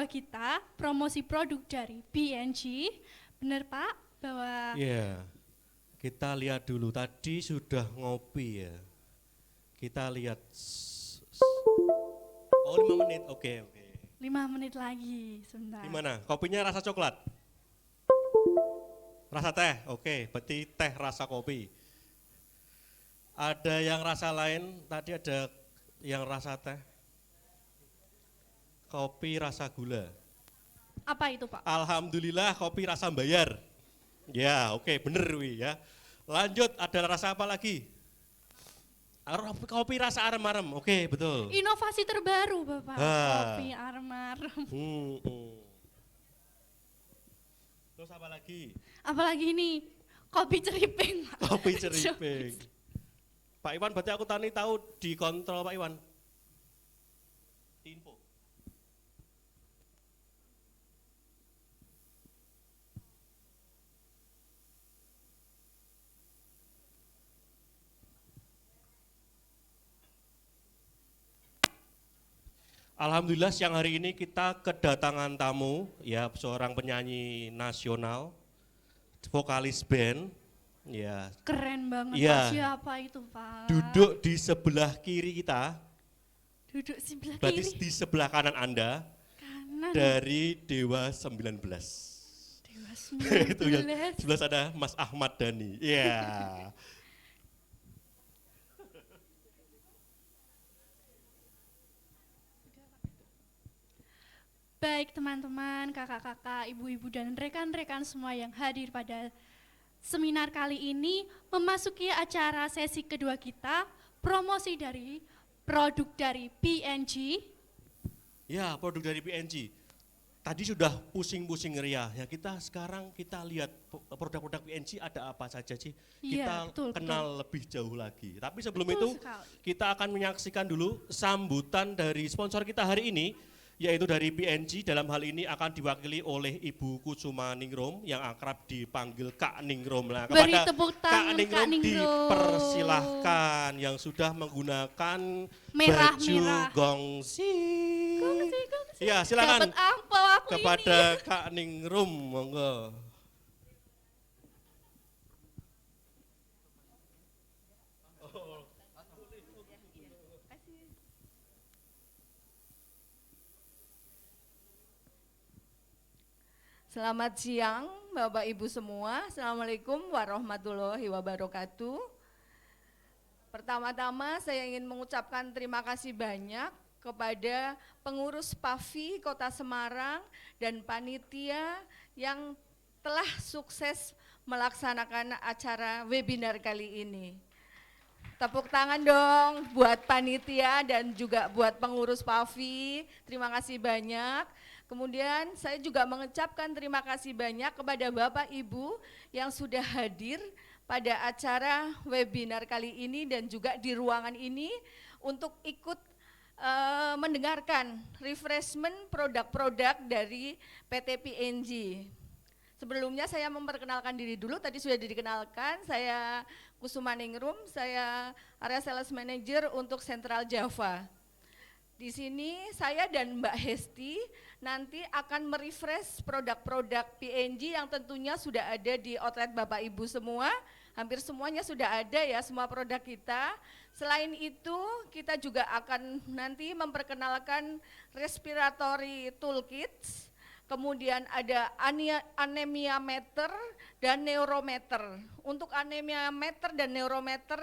kedua kita, promosi produk dari BNG. Benar Pak, bahwa... Iya, kita lihat dulu, tadi sudah ngopi ya. Kita lihat, oh 5 menit, oke. 5 menit lagi, sebentar. Gimana, kopinya rasa coklat? Rasa teh, oke, berarti teh rasa kopi. Ada yang rasa lain, tadi ada yang rasa teh. Kopi rasa gula. Apa itu Pak? Alhamdulillah kopi rasa bayar. Ya, oke, bener wi ya. Lanjut, ada rasa apa lagi? Kopi rasa arem-arem, oke betul. Inovasi terbaru Bapak, kopi arem-arem. Terus apa lagi? Apalagi ini, kopi ceriping Pak. Kopi ceriping. Pak Iwan, berarti aku tani tahu dikontrol Pak Iwan. Info. Alhamdulillah siang hari ini kita kedatangan tamu, ya seorang penyanyi nasional, vokalis band, ya. Keren banget Ya. Pak, siapa itu Pak? Duduk di sebelah kiri kita, Duduk sebelah berarti kiri. di sebelah kanan Anda, Kanan. dari Dewa 19. Dewa Itu yang 19. sebelah ada Mas Ahmad Dhani. Iya. Baik teman-teman, kakak-kakak, ibu-ibu dan rekan-rekan semua yang hadir pada seminar kali ini, memasuki acara sesi kedua kita, promosi dari produk dari PNG. Ya, produk dari PNG. Tadi sudah pusing-pusing ria, ya sekarang kita lihat produk-produk PNG ada apa saja sih. Iya, Kita betul, kenal lebih jauh lagi. Tapi sebelum Betul itu sekali. kita akan menyaksikan dulu sambutan dari sponsor kita hari ini, yaitu dari PNG. Dalam hal ini akan diwakili oleh Ibu Kusuma Ningrum yang akrab dipanggil Kak Ningrum. Nah, Beri kepada tepuk Kak tangan Ningrum, Kak Ningrum. dipersilahkan yang sudah menggunakan Merah, baju merah. gongsi. Gongsi. Ya, silakan Dapat angpau aku kepada ini. Kak Ningrum, monggo. Selamat siang Bapak Ibu semua. Assalamualaikum warahmatullahi wabarakatuh. Pertama-tama saya ingin mengucapkan terima kasih banyak kepada pengurus PAVI Kota Semarang dan panitia yang telah sukses melaksanakan acara webinar kali ini. Tepuk tangan dong buat panitia dan juga buat pengurus PAVI. Terima kasih banyak. Kemudian saya juga mengucapkan terima kasih banyak kepada Bapak Ibu yang sudah hadir pada acara webinar kali ini dan juga di ruangan ini untuk ikut mendengarkan refreshment produk-produk dari PT PNG. Sebelumnya saya memperkenalkan diri dulu, tadi sudah dikenalkan, saya Kusuma Ningrum, saya area sales manager untuk Central Java. Di sini saya dan Mbak Hesti nanti akan merefresh produk-produk PNG yang tentunya sudah ada di outlet Bapak Ibu semua, hampir semuanya sudah ada ya semua produk kita. Selain itu kita juga akan nanti memperkenalkan respiratory toolkits, kemudian ada anemia meter dan neurometer. Untuk anemia meter dan neurometer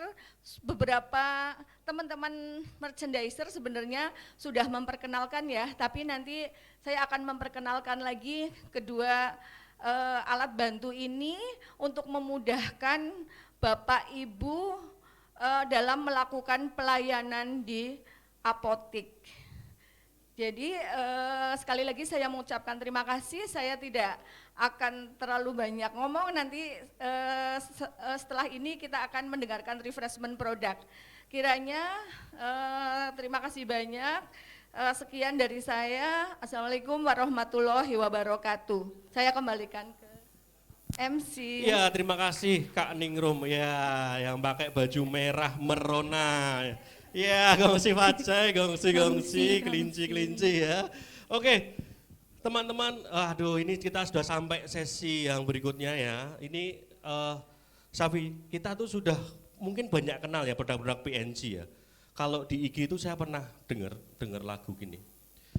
beberapa teman-teman merchandiser sebenarnya sudah memperkenalkan ya, tapi nanti saya akan memperkenalkan lagi kedua alat bantu ini untuk memudahkan Bapak Ibu dalam melakukan pelayanan di apotik. Jadi sekali lagi saya mengucapkan terima kasih, saya tidak akan terlalu banyak ngomong, nanti setelah ini kita akan mendengarkan refreshment produk. Kiranya terima kasih banyak, sekian dari saya, Assalamualaikum warahmatullahi wabarakatuh. Saya kembalikan ke MC. Ya, terima kasih Kak Ningrum ya yang pakai baju merah merona. Ya, gongsi facai, gongsi, kelinci ya. Oke, Teman-teman, aduh ini kita sudah sampai sesi yang berikutnya ya. Ini Safi, kita tuh sudah mungkin banyak kenal ya produk-produk PNG ya. Kalau di IG itu saya pernah dengar lagu gini.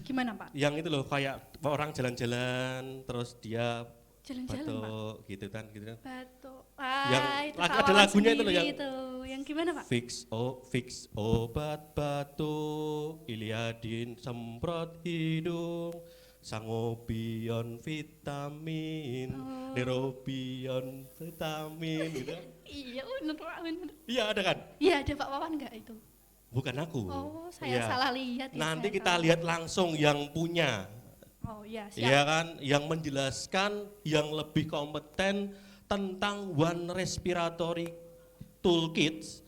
Gimana Pak? Yang itu loh kayak orang jalan-jalan terus dia Jalan-jalan Pak. batuk gitu kan. Batuk. Yang Itu ada Pak Wawan lagunya itu loh sendiri yang- itu. Yang gimana Pak? Fix obat batuk, Iliadin semprot hidung, Sangobion vitamin, Oh. Nerobion vitamin gitu. Iya bener Pak, bener. Iya ada kan? Iya ada Pak Wawan nggak itu? Bukan aku. Oh saya Iya. salah lihat. ya, Nanti saya kita salah. lihat langsung yang punya. Oh iya siap. Iya kan, yang menjelaskan yang lebih kompeten tentang One Respiratory Toolkits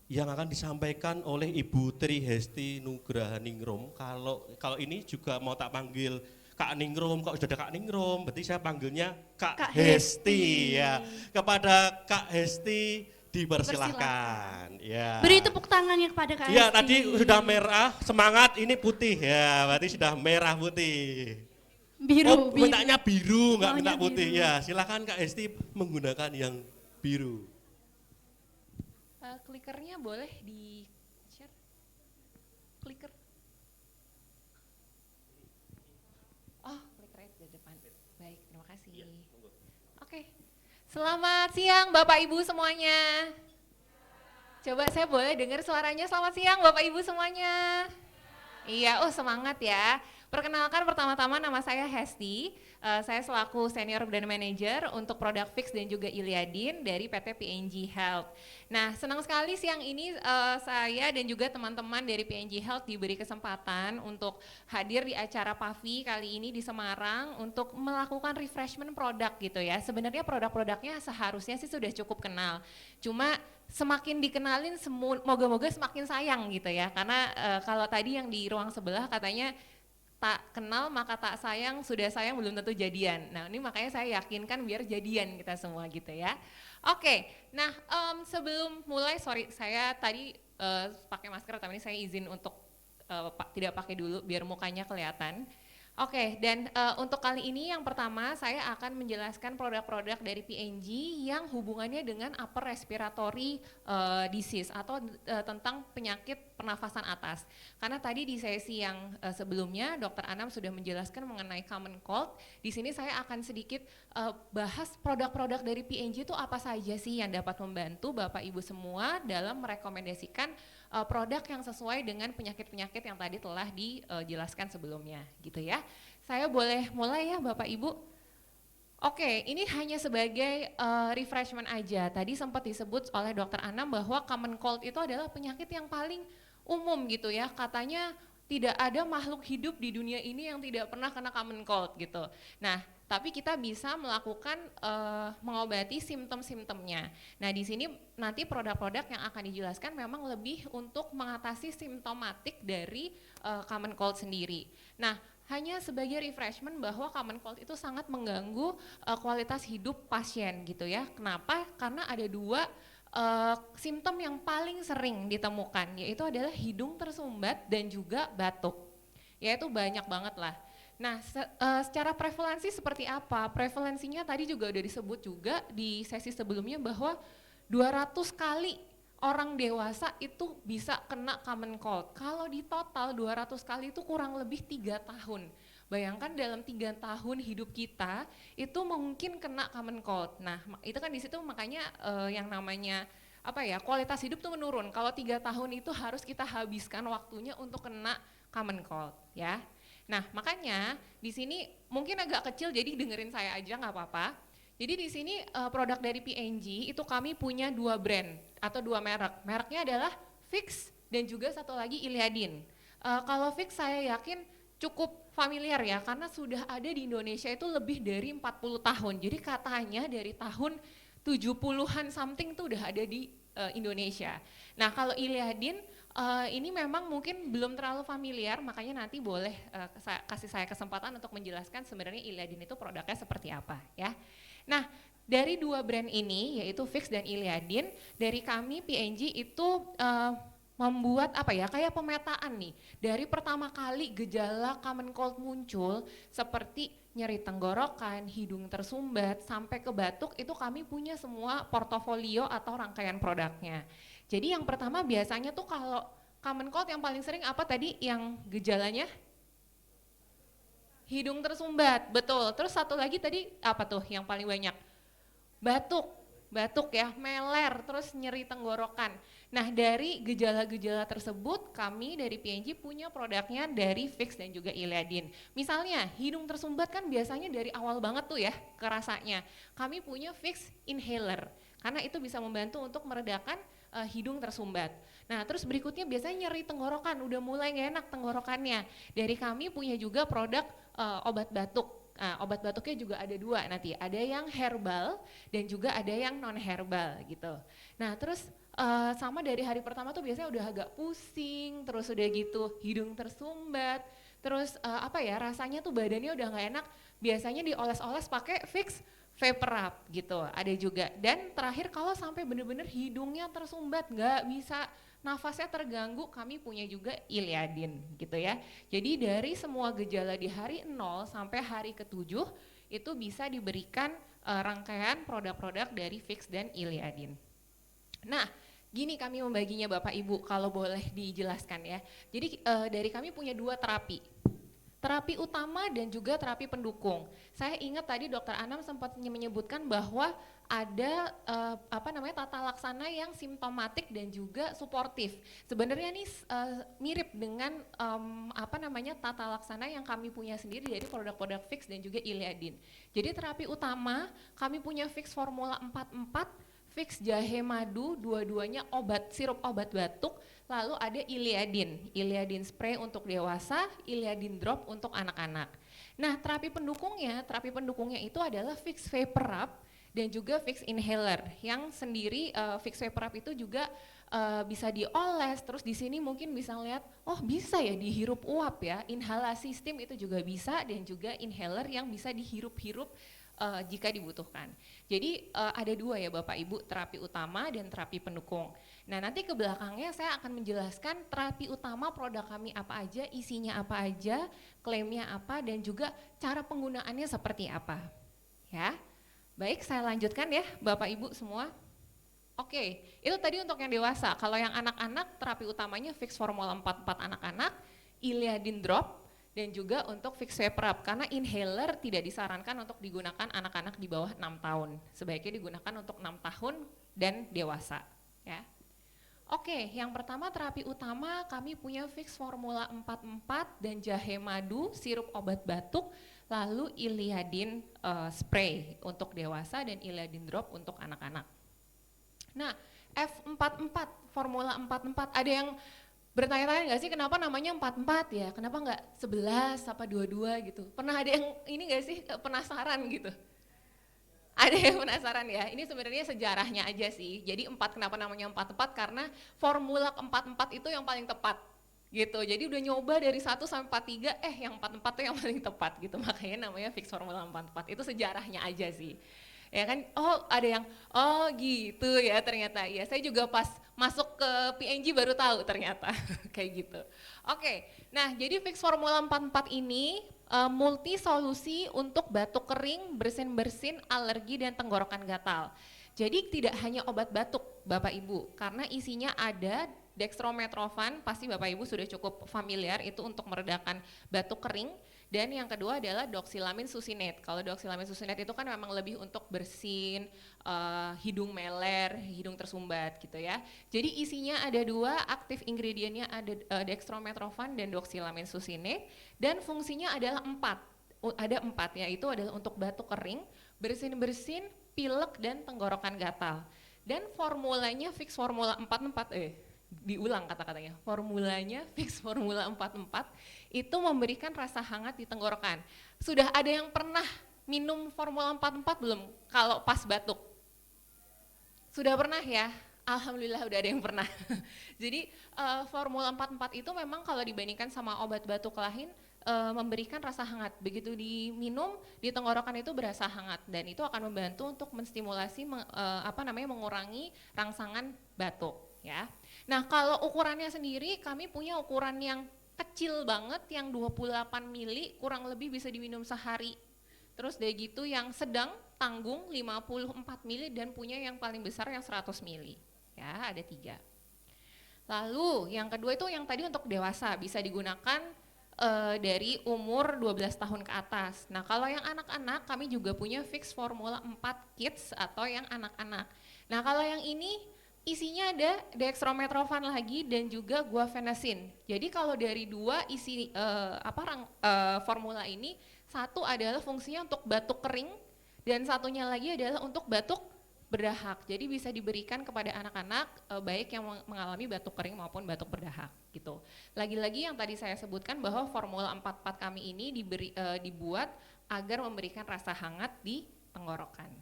yang akan disampaikan oleh Ibu Tri Hesti Nugrahaningrum. Kalau ini juga mau tak panggil Kak Ningrum, kok sudah ada Kak Ningrum, berarti saya panggilnya Kak Kak Hesti Hesti. ya. Kepada Kak Hesti dipersilahkan. Ya. Beri tepuk tangannya kepada Kak Iya, Hesti. tadi sudah merah, semangat ini putih ya, berarti sudah merah putih. Biru, Oh, mintanya biru, nggak minta Maunya putih. biru. Ya, silakan Kak Hesti menggunakan yang biru. Klikernya boleh di share? Kliker. Oh, klikernya di depan. Baik, terima kasih. Oke. Selamat siang Bapak Ibu semuanya. Coba saya boleh dengar suaranya. Selamat siang Bapak Ibu semuanya. Iya, oh semangat ya. Perkenalkan pertama-tama nama saya Hesti. Saya selaku Senior Brand Manager untuk produk Fix dan juga Iliadin dari PT PNG Health. Nah, senang sekali siang ini saya dan juga teman-teman dari PNG Health diberi kesempatan untuk hadir di acara PAVI kali ini di Semarang untuk melakukan refreshment produk gitu ya. Sebenarnya produk-produknya seharusnya sih sudah cukup kenal. Cuma semakin dikenalin moga-moga semakin sayang gitu ya. Karena kalau tadi yang di ruang sebelah katanya tak kenal maka tak sayang, sudah sayang belum tentu jadian. Nah ini makanya saya yakinkan biar jadian kita semua gitu ya. Oke, nah sebelum mulai, sorry saya tadi pakai masker tapi ini saya izin untuk tidak pakai dulu biar mukanya kelihatan. Oke, dan untuk kali ini yang pertama saya akan menjelaskan produk-produk dari PNG yang hubungannya dengan upper respiratory disease atau tentang penyakit pernafasan atas. Karena tadi di sesi yang sebelumnya Dr. Anam sudah menjelaskan mengenai common cold. Di sini saya akan sedikit bahas produk-produk dari PNG itu apa saja sih yang dapat membantu Bapak Ibu semua dalam merekomendasikan produk yang sesuai dengan penyakit-penyakit yang tadi telah dijelaskan sebelumnya gitu ya. Saya boleh mulai ya Bapak Ibu? Oke, ini hanya sebagai refreshment aja. Tadi sempat disebut oleh Dr. Anam bahwa common cold itu adalah penyakit yang paling umum gitu ya. Katanya tidak ada makhluk hidup di dunia ini yang tidak pernah kena common cold gitu. Nah, tapi kita bisa melakukan mengobati simptom-simptomnya. Nah, di sini nanti produk-produk yang akan dijelaskan memang lebih untuk mengatasi simptomatik dari common cold sendiri. Nah, hanya sebagai refreshment bahwa common cold itu sangat mengganggu kualitas hidup pasien gitu ya. Kenapa? Karena ada dua simptom yang paling sering ditemukan, yaitu adalah hidung tersumbat dan juga batuk. Yaitu banyak banget lah. Nah, secara prevalensi seperti apa? Prevalensinya tadi juga udah disebut juga di sesi sebelumnya bahwa 200 kali orang dewasa itu bisa kena common cold. Kalau di total 200 kali itu kurang lebih 3 tahun. Bayangkan dalam 3 tahun hidup kita itu mungkin kena common cold. Nah, itu kan di situ makanya yang namanya apa ya, kualitas hidup tuh menurun. Kalau 3 tahun itu harus kita habiskan waktunya untuk kena common cold ya. Nah, makanya di sini mungkin agak kecil jadi dengerin saya aja nggak apa-apa. Jadi di sini produk dari PNG itu kami punya 2 brand atau 2 merek. Mereknya adalah Fix dan juga satu lagi Iliadin. Kalau Fix saya yakin cukup familiar ya karena sudah ada di Indonesia itu lebih dari 40 tahun. Jadi katanya dari tahun 70-an something tuh udah ada di Indonesia. Nah, kalau Iliadin ini memang mungkin belum terlalu familiar, makanya nanti boleh kasih saya kesempatan untuk menjelaskan sebenarnya Iliadin itu produknya seperti apa ya. Nah, dari 2 brand ini yaitu Fix dan Iliadin, dari kami PNG itu membuat apa ya, kayak pemetaan nih. Dari pertama kali gejala common cold muncul seperti nyeri tenggorokan, hidung tersumbat, sampai ke batuk, itu kami punya semua portofolio atau rangkaian produknya. Jadi yang pertama biasanya tuh kalau common cold yang paling sering apa tadi yang gejalanya? Hidung tersumbat, betul. Terus satu lagi tadi apa tuh yang paling banyak? Batuk ya, meler, terus nyeri tenggorokan. Nah dari gejala-gejala tersebut kami dari PNG punya produknya dari Vicks dan juga Iliadin. Misalnya hidung tersumbat kan biasanya dari awal banget tuh ya kerasanya. Kami punya Vicks Inhaler karena itu bisa membantu untuk meredakan hidung tersumbat. Nah terus berikutnya biasanya nyeri tenggorokan, udah mulai gak enak tenggorokannya. Dari kami punya juga produk obat batuk. Nah, obat batuknya juga ada dua nanti, ada yang herbal dan juga ada yang non herbal gitu. Nah terus sama dari hari pertama tuh biasanya udah agak pusing, terus udah gitu hidung tersumbat, terus apa ya rasanya tuh badannya udah nggak enak, biasanya dioles-oles pakai Vicks Vaporub gitu, ada juga. Dan terakhir kalau sampai bener-bener hidungnya tersumbat, nggak bisa nafasnya terganggu, kami punya juga Iliadin gitu ya. Jadi dari semua gejala di hari 0 sampai hari ke-7 itu bisa diberikan rangkaian produk-produk dari Vicks dan Iliadin. Nah, gini kami membaginya Bapak Ibu kalau boleh dijelaskan ya. Jadi dari kami punya dua terapi. Terapi utama dan juga terapi pendukung. Saya ingat tadi Dr. Anam sempat menyebutkan bahwa ada tata laksana yang simptomatik dan juga suportif. Sebenarnya ini mirip dengan tata laksana yang kami punya sendiri dari produk-produk Vicks dan juga Iliadin. Jadi terapi utama kami punya Vicks Formula 44, Vicks Jahe Madu, dua-duanya sirup obat batuk, lalu ada Iliadin spray untuk dewasa, Iliadin drop untuk anak-anak. Nah terapi pendukungnya itu adalah Vicks Vaporub dan juga Vicks Inhaler, yang sendiri Vicks Vaporub itu juga bisa dioles, terus di sini mungkin bisa lihat, oh bisa ya dihirup uap ya, inhalasi steam itu juga bisa, dan juga inhaler yang bisa dihirup-hirup jika dibutuhkan. Jadi ada dua ya Bapak Ibu, terapi utama dan terapi pendukung. Nah nanti ke belakangnya saya akan menjelaskan terapi utama produk kami apa aja, isinya apa aja, klaimnya apa, dan juga cara penggunaannya seperti apa. Ya, baik saya lanjutkan ya Bapak Ibu semua. Oke, itu tadi untuk yang dewasa. Kalau yang anak-anak terapi utamanya Vicks Formula 44 anak-anak, Iliadin drop, dan juga untuk Vicks Vaporub, karena inhaler tidak disarankan untuk digunakan anak-anak di bawah 6 tahun. Sebaiknya digunakan untuk 6 tahun dan dewasa. Ya. Oke, yang pertama terapi utama kami punya Vicks Formula 44 dan Jahe Madu, sirup obat batuk, lalu Iliadin spray untuk dewasa dan Iliadin drop untuk anak-anak. Nah, F44, Formula 44, ada yang bertanya-tanya nggak sih kenapa namanya 44 ya, kenapa nggak 11 apa 22 gitu, pernah ada yang ini nggak sih penasaran gitu? Ada yang penasaran ya, ini sebenarnya sejarahnya aja sih, jadi 4 kenapa namanya 44 karena formula 44 itu yang paling tepat gitu, jadi udah nyoba dari 1 sampai 43, yang 44 tuh yang paling tepat gitu, makanya namanya Vicks Formula 44, itu sejarahnya aja sih. Ya kan, ada yang, gitu ya ternyata, ya saya juga pas masuk ke PNG baru tahu ternyata, kayak gitu. Oke, nah jadi Vicks Formula 44 ini multi solusi untuk batuk kering, bersin-bersin, alergi dan tenggorokan gatal. Jadi tidak hanya obat batuk Bapak Ibu, karena isinya ada dextromethorphan, pasti Bapak Ibu sudah cukup familiar itu untuk meredakan batuk kering. Dan yang kedua adalah doxylamine succinate. Kalau doxylamine succinate itu kan memang lebih untuk bersin, hidung meler, hidung tersumbat gitu ya. Jadi isinya ada 2, aktif ingredientnya ada dextromethorphan dan doxylamine succinate. Dan fungsinya adalah 4, ada 4 yaitu adalah untuk batuk kering, bersin-bersin, pilek dan tenggorokan gatal. Dan formulanya Vicks Formula 44, diulang kata-katanya, formulanya Vicks Formula 44 itu memberikan rasa hangat di tenggorokan. Sudah ada yang pernah minum Formula 44 belum kalau pas batuk? Sudah pernah ya? Alhamdulillah udah ada yang pernah. Jadi Formula 44 itu memang kalau dibandingkan sama obat batuk lain memberikan rasa hangat. Begitu diminum di tenggorokan itu berasa hangat dan itu akan membantu untuk menstimulasi mengurangi rangsangan batuk. ya. Nah, kalau ukurannya sendiri kami punya ukuran yang kecil banget yang 28 mili kurang lebih bisa diminum sehari. Terus dari gitu yang sedang tanggung 54 mili dan punya yang paling besar yang 100 mili. Ya, ada 3. Lalu yang kedua itu yang tadi untuk dewasa bisa digunakan dari umur 12 tahun ke atas. Nah, kalau yang anak-anak kami juga punya fix formula 4 kids atau yang anak-anak. Nah, kalau yang ini isinya ada dextromethorphan lagi dan juga guaifenesin. Jadi kalau dari 2 isi formula ini, satu adalah fungsinya untuk batuk kering dan satunya lagi adalah untuk batuk berdahak. Jadi bisa diberikan kepada anak-anak baik yang mengalami batuk kering maupun batuk berdahak gitu. Lagi-lagi yang tadi saya sebutkan bahwa formula 44 kami ini dibuat agar memberikan rasa hangat di tenggorokan.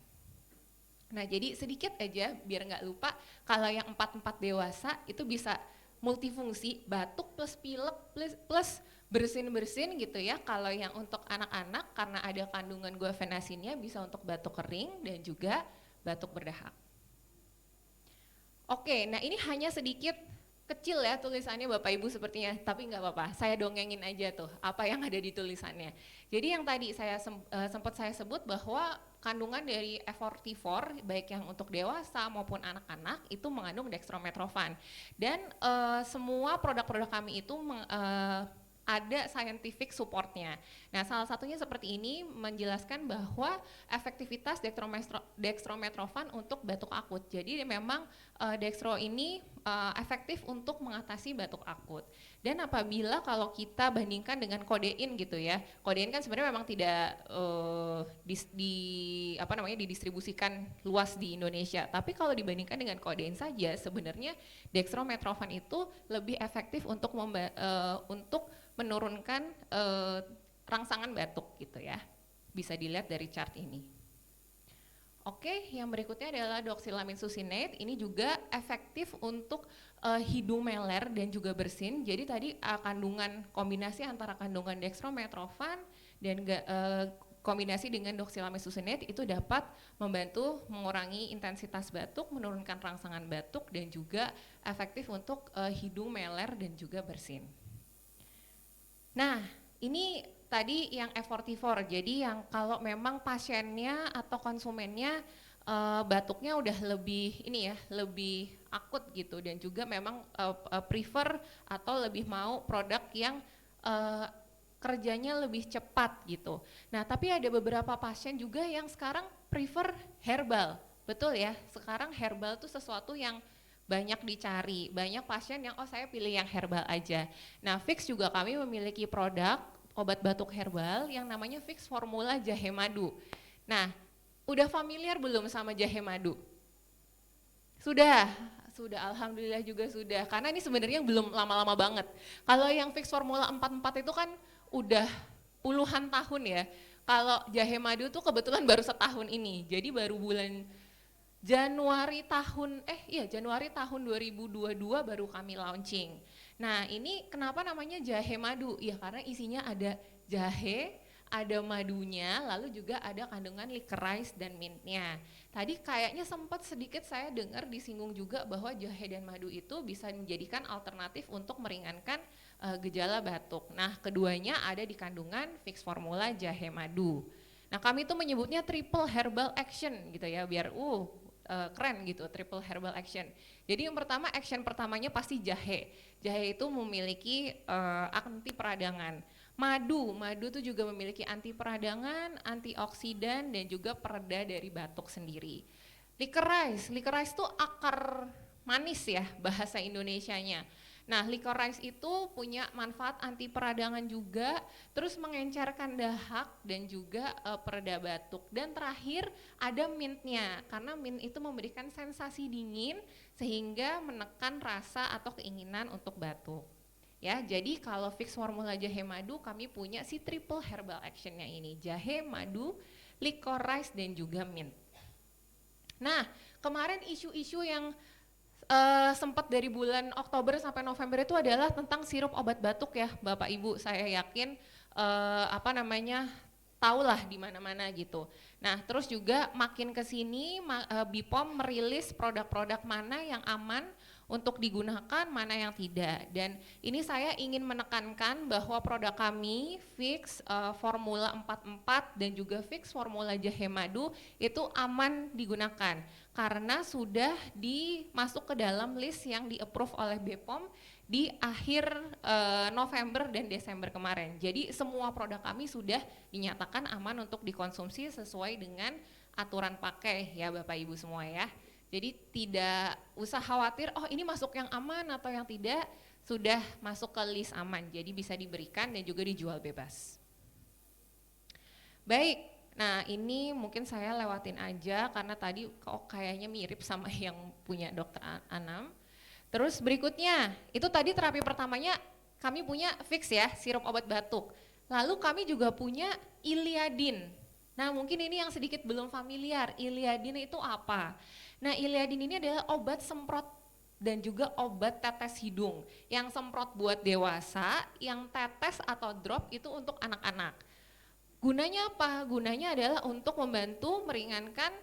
Nah, jadi sedikit aja biar nggak lupa, kalau yang 44 dewasa itu bisa multifungsi, batuk plus pilek plus bersin-bersin gitu ya. Kalau yang untuk anak-anak karena ada kandungan guaifenesinnya bisa untuk batuk kering dan juga batuk berdahak. Oke, nah ini hanya sedikit kecil ya tulisannya Bapak Ibu sepertinya, tapi nggak apa-apa, saya dongengin aja tuh apa yang ada di tulisannya. Jadi yang tadi saya sempat saya sebut bahwa kandungan dari F44 baik yang untuk dewasa maupun anak-anak itu mengandung dextromethorphan dan semua produk-produk kami itu ada scientific supportnya. Nah, salah satunya seperti ini menjelaskan bahwa efektivitas dextromethorphan untuk batuk akut. Jadi memang dextro ini efektif untuk mengatasi batuk akut. Dan apabila kalau kita bandingkan dengan kodein gitu ya, kodein kan sebenarnya memang tidak didistribusikan luas di Indonesia. Tapi kalau dibandingkan dengan kodein saja, sebenarnya dextromethorphan itu lebih efektif untuk menurunkan rangsangan batuk gitu ya. Bisa dilihat dari chart ini. Oke, yang berikutnya adalah doxylamine succinate. Ini juga efektif untuk hidung meler dan juga bersin. Jadi tadi kandungan kombinasi antara kandungan dextromethorphan dan kombinasi dengan doxylamine succinate itu dapat membantu mengurangi intensitas batuk, menurunkan rangsangan batuk dan juga efektif untuk hidung meler dan juga bersin. Nah, ini tadi yang F44, jadi yang kalau memang pasiennya atau konsumennya batuknya udah lebih akut gitu dan juga memang prefer atau lebih mau produk yang kerjanya lebih cepat gitu. Nah, tapi ada beberapa pasien juga yang sekarang prefer herbal, betul ya? Sekarang herbal itu sesuatu yang banyak dicari, banyak pasien yang saya pilih yang herbal aja. Nah, Fix juga kami memiliki produk obat batuk herbal yang namanya Fix Formula Jahe Madu. Nah, udah familiar belum sama jahe madu? Sudah, alhamdulillah juga sudah. Karena ini sebenarnya belum lama-lama banget. Kalau yang Fix Formula 44 itu kan udah puluhan tahun ya. Kalau jahe madu tuh kebetulan baru setahun ini. Jadi baru bulan Januari tahun 2022 baru kami launching. Nah, ini kenapa namanya jahe madu? Ya karena isinya ada jahe, ada madunya, lalu juga ada kandungan licorice dan mintnya. Tadi kayaknya sempat sedikit saya dengar disinggung juga bahwa jahe dan madu itu bisa menjadikan alternatif untuk meringankan gejala batuk. Nah, keduanya ada di kandungan Fix Formula Jahe Madu. Nah, kami itu menyebutnya triple herbal action gitu ya, biar keren gitu, triple herbal action. Jadi yang pertama, action pertamanya pasti jahe. Jahe itu memiliki anti peradangan. Madu itu juga memiliki anti peradangan, antioksidan dan juga pereda dari batuk sendiri. Licorice itu akar manis ya bahasa Indonesianya. Nah, licorice itu punya manfaat anti peradangan juga, terus mengencerkan dahak dan juga pereda batuk. Dan terakhir ada mintnya, karena mint itu memberikan sensasi dingin sehingga menekan rasa atau keinginan untuk batuk. Ya, jadi kalau Fix Formula Jahe Madu kami punya si triple herbal actionnya ini, jahe, madu, licorice dan juga mint. Nah, kemarin isu-isu yang sempat dari bulan Oktober sampai November itu adalah tentang sirup obat batuk ya Bapak Ibu, saya yakin tahulah di mana-mana gitu. Nah, terus juga makin ke sini BPOM merilis produk-produk mana yang aman untuk digunakan, mana yang tidak. Dan ini saya ingin menekankan bahwa produk kami Fix Formula 44 dan juga Fix Formula Jahe Madu itu aman digunakan karena sudah dimasuk ke dalam list yang di-approve oleh BPOM di akhir November dan Desember kemarin. Jadi semua produk kami sudah dinyatakan aman untuk dikonsumsi sesuai dengan aturan pakai ya Bapak Ibu semua ya. Jadi tidak usah khawatir, oh ini masuk yang aman atau yang tidak, sudah masuk ke list aman, jadi bisa diberikan dan juga dijual bebas. Baik, nah ini mungkin saya lewatin aja karena tadi kok kayaknya mirip sama yang punya Dokter Anam. Terus berikutnya, itu tadi terapi pertamanya kami punya Fix ya, sirup obat batuk. Lalu kami juga punya Iliadin. Nah mungkin ini yang sedikit belum familiar, Iliadin itu apa? Nah Iliadin ini adalah obat semprot dan juga obat tetes hidung. Yang semprot buat dewasa, yang tetes atau drop itu untuk anak-anak. Gunanya apa? Gunanya adalah untuk membantu meringankan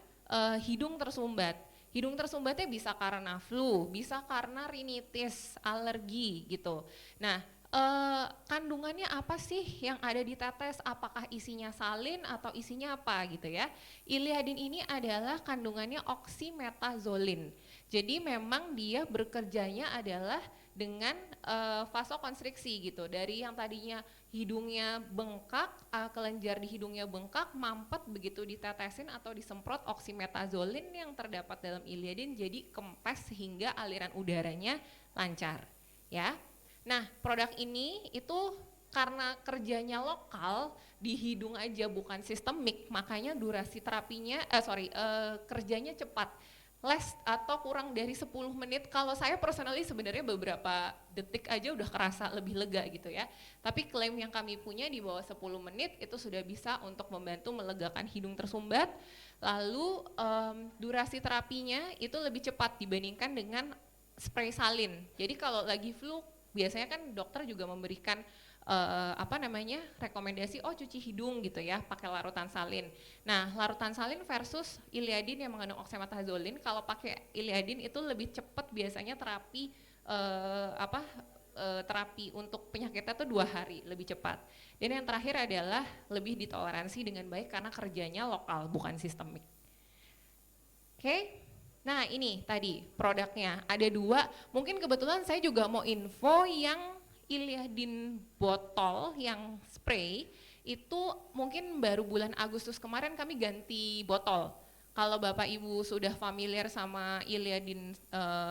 hidung tersumbat. Hidung tersumbatnya bisa karena flu, bisa karena rinitis, alergi gitu. Nah, kandungannya apa sih yang ada di tetes? Apakah isinya salin atau isinya apa gitu ya? Iliadin ini adalah kandungannya oksimetazolin. Jadi memang dia bekerjanya adalah dengan vasokonstriksi gitu. Dari yang tadinya hidungnya bengkak, kelenjar di hidungnya bengkak, mampet begitu ditetesin atau disemprot oksimetazolin yang terdapat dalam Iliadin jadi kempes sehingga aliran udaranya lancar ya. Nah produk ini itu karena kerjanya lokal di hidung aja bukan sistemik, makanya durasi terapinya, kerjanya cepat. Less atau kurang dari 10 menit, kalau saya personally sebenarnya beberapa detik aja udah kerasa lebih lega gitu ya. Tapi klaim yang kami punya di bawah 10 menit itu sudah bisa untuk membantu melegakan hidung tersumbat. Lalu durasi terapinya itu lebih cepat dibandingkan dengan spray salin. Jadi kalau lagi flu biasanya kan dokter juga memberikan rekomendasi cuci hidung gitu ya pakai larutan salin. Nah larutan salin versus Iliadin yang mengandung oksimetazolin, kalau pakai Iliadin itu lebih cepat biasanya terapi terapi untuk penyakitnya itu 2 hari lebih cepat. Dan yang terakhir adalah lebih ditoleransi dengan baik karena kerjanya lokal bukan sistemik. Oke. Nah ini tadi produknya ada 2, mungkin kebetulan saya juga mau info yang Iliadin botol yang spray itu mungkin baru bulan Agustus kemarin kami ganti botol. Kalau Bapak Ibu sudah familiar sama Iliadin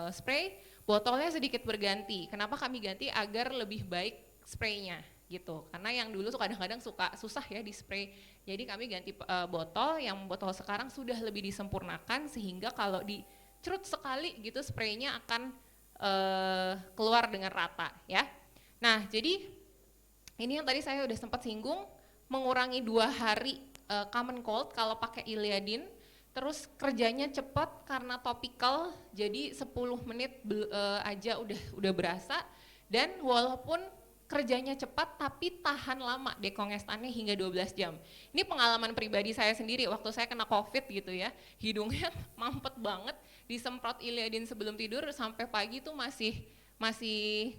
spray, botolnya sedikit berganti. Kenapa kami ganti? Agar lebih baik spraynya gitu. Karena yang dulu kadang-kadang suka susah ya di spray. Jadi kami ganti botol, yang botol sekarang sudah lebih disempurnakan sehingga kalau dicrut sekali gitu spraynya akan keluar dengan rata ya. Nah jadi ini yang tadi saya udah sempat singgung, mengurangi 2 hari common cold kalau pakai Iliadin, terus kerjanya cepat karena topikal, jadi 10 menit aja udah berasa, dan walaupun kerjanya cepat tapi tahan lama dekongestannya hingga 12 jam. Ini pengalaman pribadi saya sendiri waktu saya kena COVID gitu ya, hidungnya mampet banget, disemprot Iliadin sebelum tidur sampai pagi tuh masih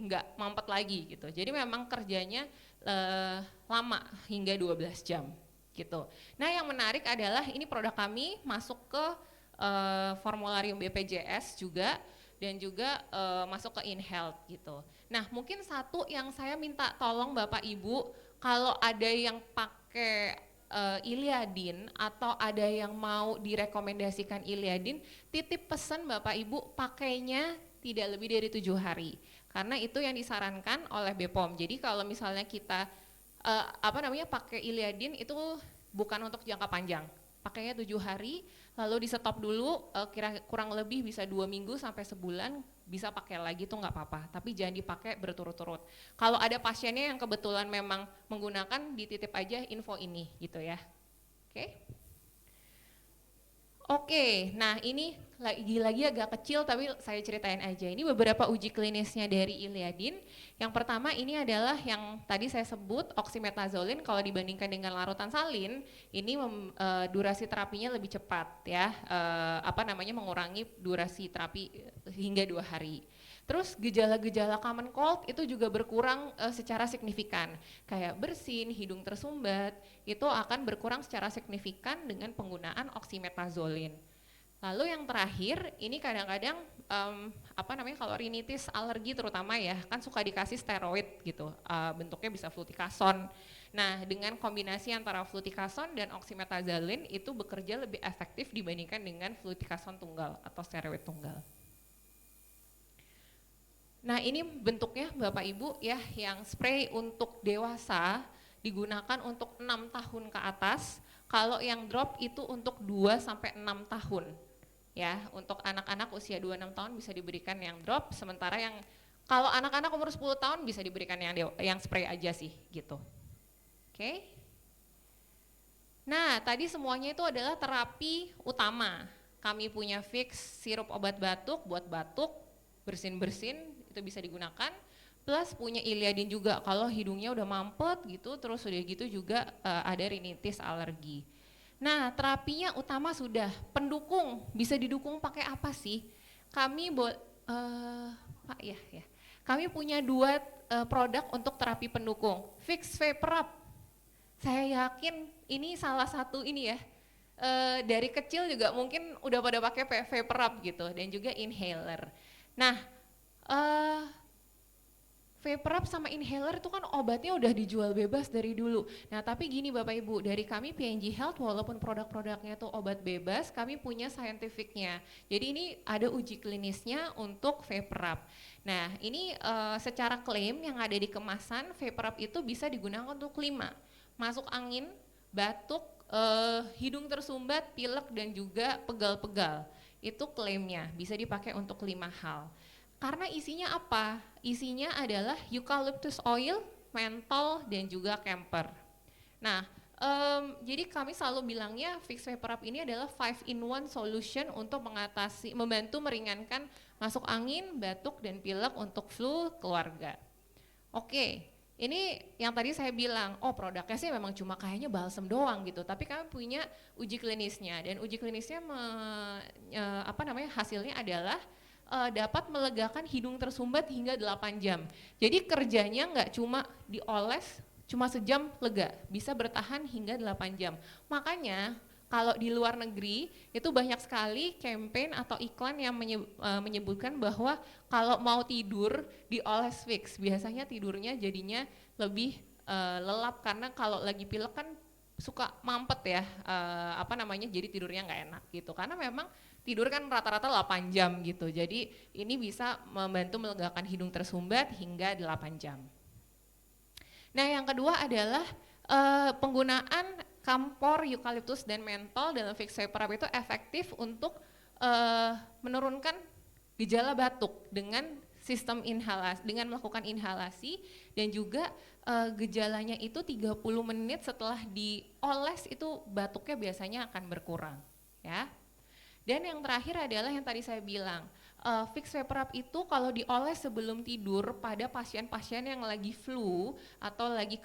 nggak mampet lagi gitu. Jadi memang kerjanya lama hingga 12 jam gitu. Nah yang menarik adalah ini produk kami masuk ke formularium BPJS juga dan juga masuk ke InHealth gitu. Nah mungkin satu yang saya minta tolong Bapak Ibu, kalau ada yang pakai Iliadin atau ada yang mau direkomendasikan Iliadin, titip pesan Bapak Ibu pakainya tidak lebih dari 7 hari, karena itu yang disarankan oleh BPOM. Jadi kalau misalnya kita pakai Iliadin itu bukan untuk jangka panjang, pakainya 7 hari, lalu di stop dulu, kurang lebih bisa 2 minggu sampai sebulan, bisa pakai lagi tuh nggak apa-apa, tapi jangan dipakai berturut-turut. Kalau ada pasiennya yang kebetulan memang menggunakan, dititip aja info ini gitu ya. Oke. Oke, nah ini lagi-lagi agak kecil tapi saya ceritain aja. Ini beberapa uji klinisnya dari Iliadin. Yang pertama ini adalah yang tadi saya sebut oxymetazoline, kalau dibandingkan dengan larutan salin, ini durasi terapinya lebih cepat ya, mengurangi durasi terapi hingga 2 hari. Terus gejala-gejala common cold itu juga berkurang secara signifikan, kayak bersin, hidung tersumbat, itu akan berkurang secara signifikan dengan penggunaan oxymetazoline. Lalu yang terakhir, ini kadang-kadang kalau rinitis alergi terutama ya, kan suka dikasih steroid gitu, bentuknya bisa fluticasone. Nah, dengan kombinasi antara fluticasone dan oxymetazoline itu bekerja lebih efektif dibandingkan dengan fluticasone tunggal atau steroid tunggal. Nah, ini bentuknya Bapak Ibu ya, yang spray untuk dewasa digunakan untuk 6 tahun ke atas, kalau yang drop itu untuk 2 sampai 6 tahun. Ya, untuk anak-anak usia 2-6 tahun bisa diberikan yang drop, sementara yang kalau anak-anak umur 10 tahun bisa diberikan yang spray aja sih gitu. Oke. Nah, tadi semuanya itu adalah terapi utama. Kami punya fix sirup obat batuk buat batuk, bersin-bersin itu bisa digunakan, plus punya Iliadin juga kalau hidungnya udah mampet gitu, terus udah gitu juga ada rinitis alergi. Nah, terapinya utama sudah, pendukung bisa didukung pakai apa sih? Kami kami punya 2 produk untuk terapi pendukung. Fix Vapor Rub. Saya yakin ini salah satu ini ya. Dari kecil juga mungkin udah pada pakai Vapor Rub gitu, dan juga inhaler. Nah, Vapor Rub sama inhaler itu kan obatnya udah dijual bebas dari dulu. Nah, tapi gini Bapak Ibu, dari kami PNG Health walaupun produk-produknya itu obat bebas, kami punya scientificnya. Jadi ini ada uji klinisnya untuk Vapor Rub. Nah, ini secara klaim yang ada di kemasan, Vapor Rub itu bisa digunakan untuk 5. Masuk angin, batuk, hidung tersumbat, pilek, dan juga pegal-pegal. Itu klaimnya, bisa dipakai untuk 5 hal. Karena isinya apa? Isinya adalah eucalyptus oil, menthol, dan juga camphor. Nah, jadi kami selalu bilangnya Fix Vapor Rub ini adalah 5-in-1 solution untuk membantu meringankan masuk angin, batuk, dan pilek untuk flu keluarga. Oke, ini yang tadi saya bilang, oh produknya sih memang cuma kayaknya balsem doang gitu, tapi kami punya uji klinisnya, dan uji klinisnya hasilnya adalah dapat melegakan hidung tersumbat hingga 8 jam. Jadi kerjanya nggak cuma dioles, cuma sejam lega, bisa bertahan hingga 8 jam. Makanya kalau di luar negeri itu banyak sekali campaign atau iklan yang menyebutkan bahwa kalau mau tidur dioles Fix, biasanya tidurnya jadinya lebih lelap, karena kalau lagi pilek kan suka mampet ya, jadi tidurnya nggak enak gitu, karena memang tidur kan rata-rata 8 jam gitu, jadi ini bisa membantu melegakan hidung tersumbat hingga 8 jam. Nah, yang kedua adalah penggunaan camphor, eucalyptus, dan menthol dalam Fix Vapor Rub itu efektif untuk menurunkan gejala batuk dengan sistem inhalasi, dengan melakukan inhalasi, dan juga gejalanya itu 30 menit setelah dioles itu batuknya biasanya akan berkurang ya. Dan yang terakhir adalah yang tadi saya bilang, Fix Vapor Rub itu kalau dioles sebelum tidur pada pasien-pasien yang lagi flu atau lagi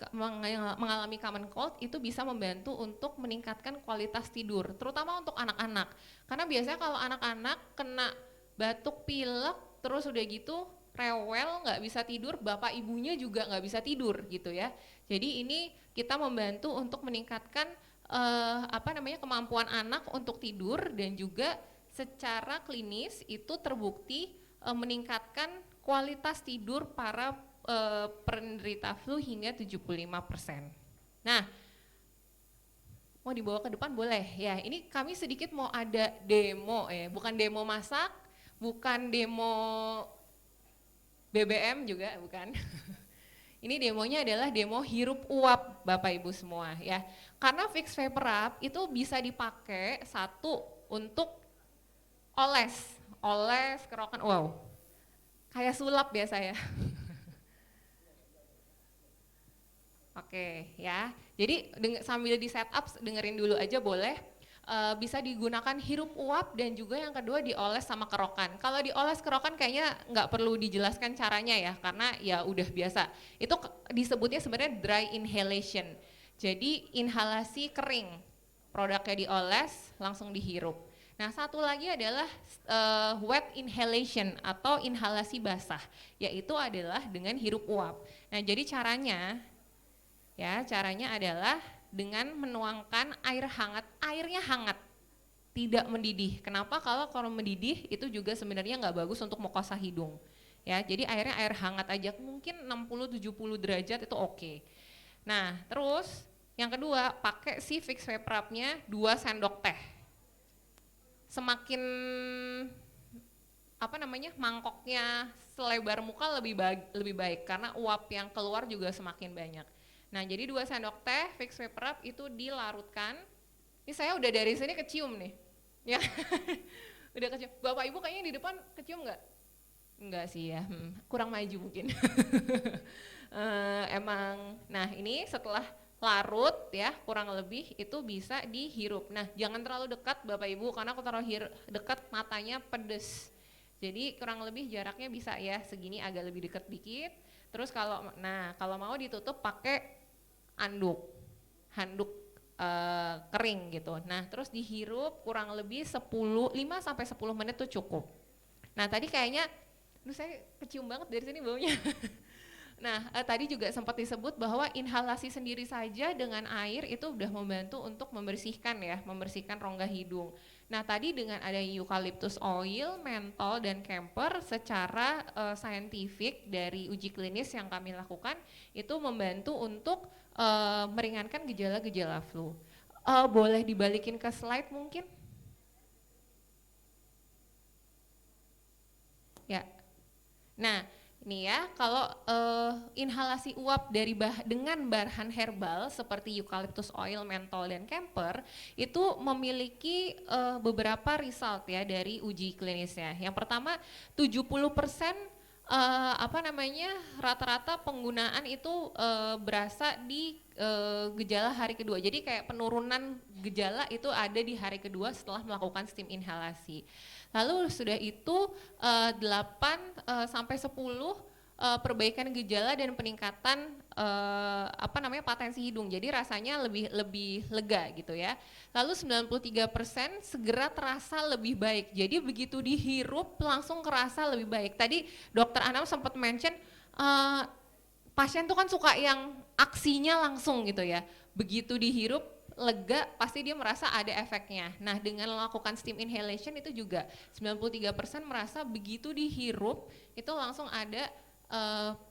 mengalami common cold, itu bisa membantu untuk meningkatkan kualitas tidur, terutama untuk anak-anak. Karena biasanya kalau anak-anak kena batuk, pilek, terus udah gitu rewel, nggak bisa tidur, bapak ibunya juga nggak bisa tidur gitu ya. Jadi ini kita membantu untuk meningkatkan kemampuan anak untuk tidur, dan juga secara klinis itu terbukti meningkatkan kualitas tidur para penderita flu hingga 75%. Nah, mau dibawa ke depan boleh ya. Ini kami sedikit mau ada demo ya, bukan demo masak, bukan demo BBM juga, bukan. Ini demonya adalah demo hirup uap Bapak Ibu semua ya. Karena Fix Vapor Rub itu bisa dipakai satu untuk oles kerokan, wow, kayak sulap biasa ya. Oke ya, jadi sambil di setup dengerin dulu aja boleh. bisa digunakan hirup uap dan juga yang kedua dioles sama kerokan. Kalau dioles kerokan kayaknya nggak perlu dijelaskan caranya ya, karena ya udah biasa. Itu disebutnya sebenarnya dry inhalation. Jadi inhalasi kering, produknya dioles langsung dihirup. Nah satu lagi adalah wet inhalation atau inhalasi basah, yaitu adalah dengan hirup uap. Nah jadi caranya adalah dengan menuangkan air hangat, airnya hangat, tidak mendidih. Kenapa? Kalau mendidih itu juga sebenarnya nggak bagus untuk mukosa hidung. Ya, jadi airnya air hangat aja, mungkin 60-70 derajat itu oke. Nah, terus yang kedua pakai si Vicks VapoRub-nya 2 sendok teh. Semakin mangkoknya selebar muka lebih baik karena uap yang keluar juga semakin banyak. Nah jadi 2 sendok teh Vicks VapoRub itu dilarutkan. Ini saya udah dari sini kecium nih, ya udah kecium. Bapak Ibu kayaknya di depan kecium nggak? Enggak sih ya, kurang maju mungkin. Emang, nah ini setelah larut ya kurang lebih itu bisa dihirup. Nah jangan terlalu dekat Bapak Ibu karena kalau terlalu dekat matanya pedes. Jadi kurang lebih jaraknya bisa ya segini, agak lebih dekat dikit. Terus kalau mau ditutup pakai handuk kering gitu. Nah terus dihirup kurang lebih 5-10 menit tuh cukup. Nah tadi kayaknya, saya kecium banget dari sini baunya. Nah tadi juga sempat disebut bahwa inhalasi sendiri saja dengan air itu udah membantu untuk membersihkan rongga hidung. Nah tadi dengan ada eucalyptus oil, mentol, dan camphor secara saintifik dari uji klinis yang kami lakukan itu membantu untuk meringankan gejala-gejala flu. Boleh dibalikin ke slide mungkin? Ya. Nah ini ya, kalau inhalasi uap dengan bahan herbal seperti eucalyptus oil, mentol, dan camphor itu memiliki beberapa result ya dari uji klinisnya. Yang pertama 70% rata-rata penggunaan itu berasa di gejala hari kedua. Jadi kayak penurunan gejala itu ada di hari kedua setelah melakukan steam inhalasi. Lalu sudah itu 8 sampai 10 perbaikan gejala dan peningkatan patensi hidung. Jadi rasanya lebih lega gitu ya. Lalu 93% segera terasa lebih baik. Jadi begitu dihirup langsung kerasa lebih baik. Tadi Dokter Anam sempat mention pasien tuh kan suka yang aksinya langsung gitu ya. Begitu dihirup lega, pasti dia merasa ada efeknya. Nah dengan melakukan steam inhalation itu juga 93% merasa begitu dihirup itu langsung ada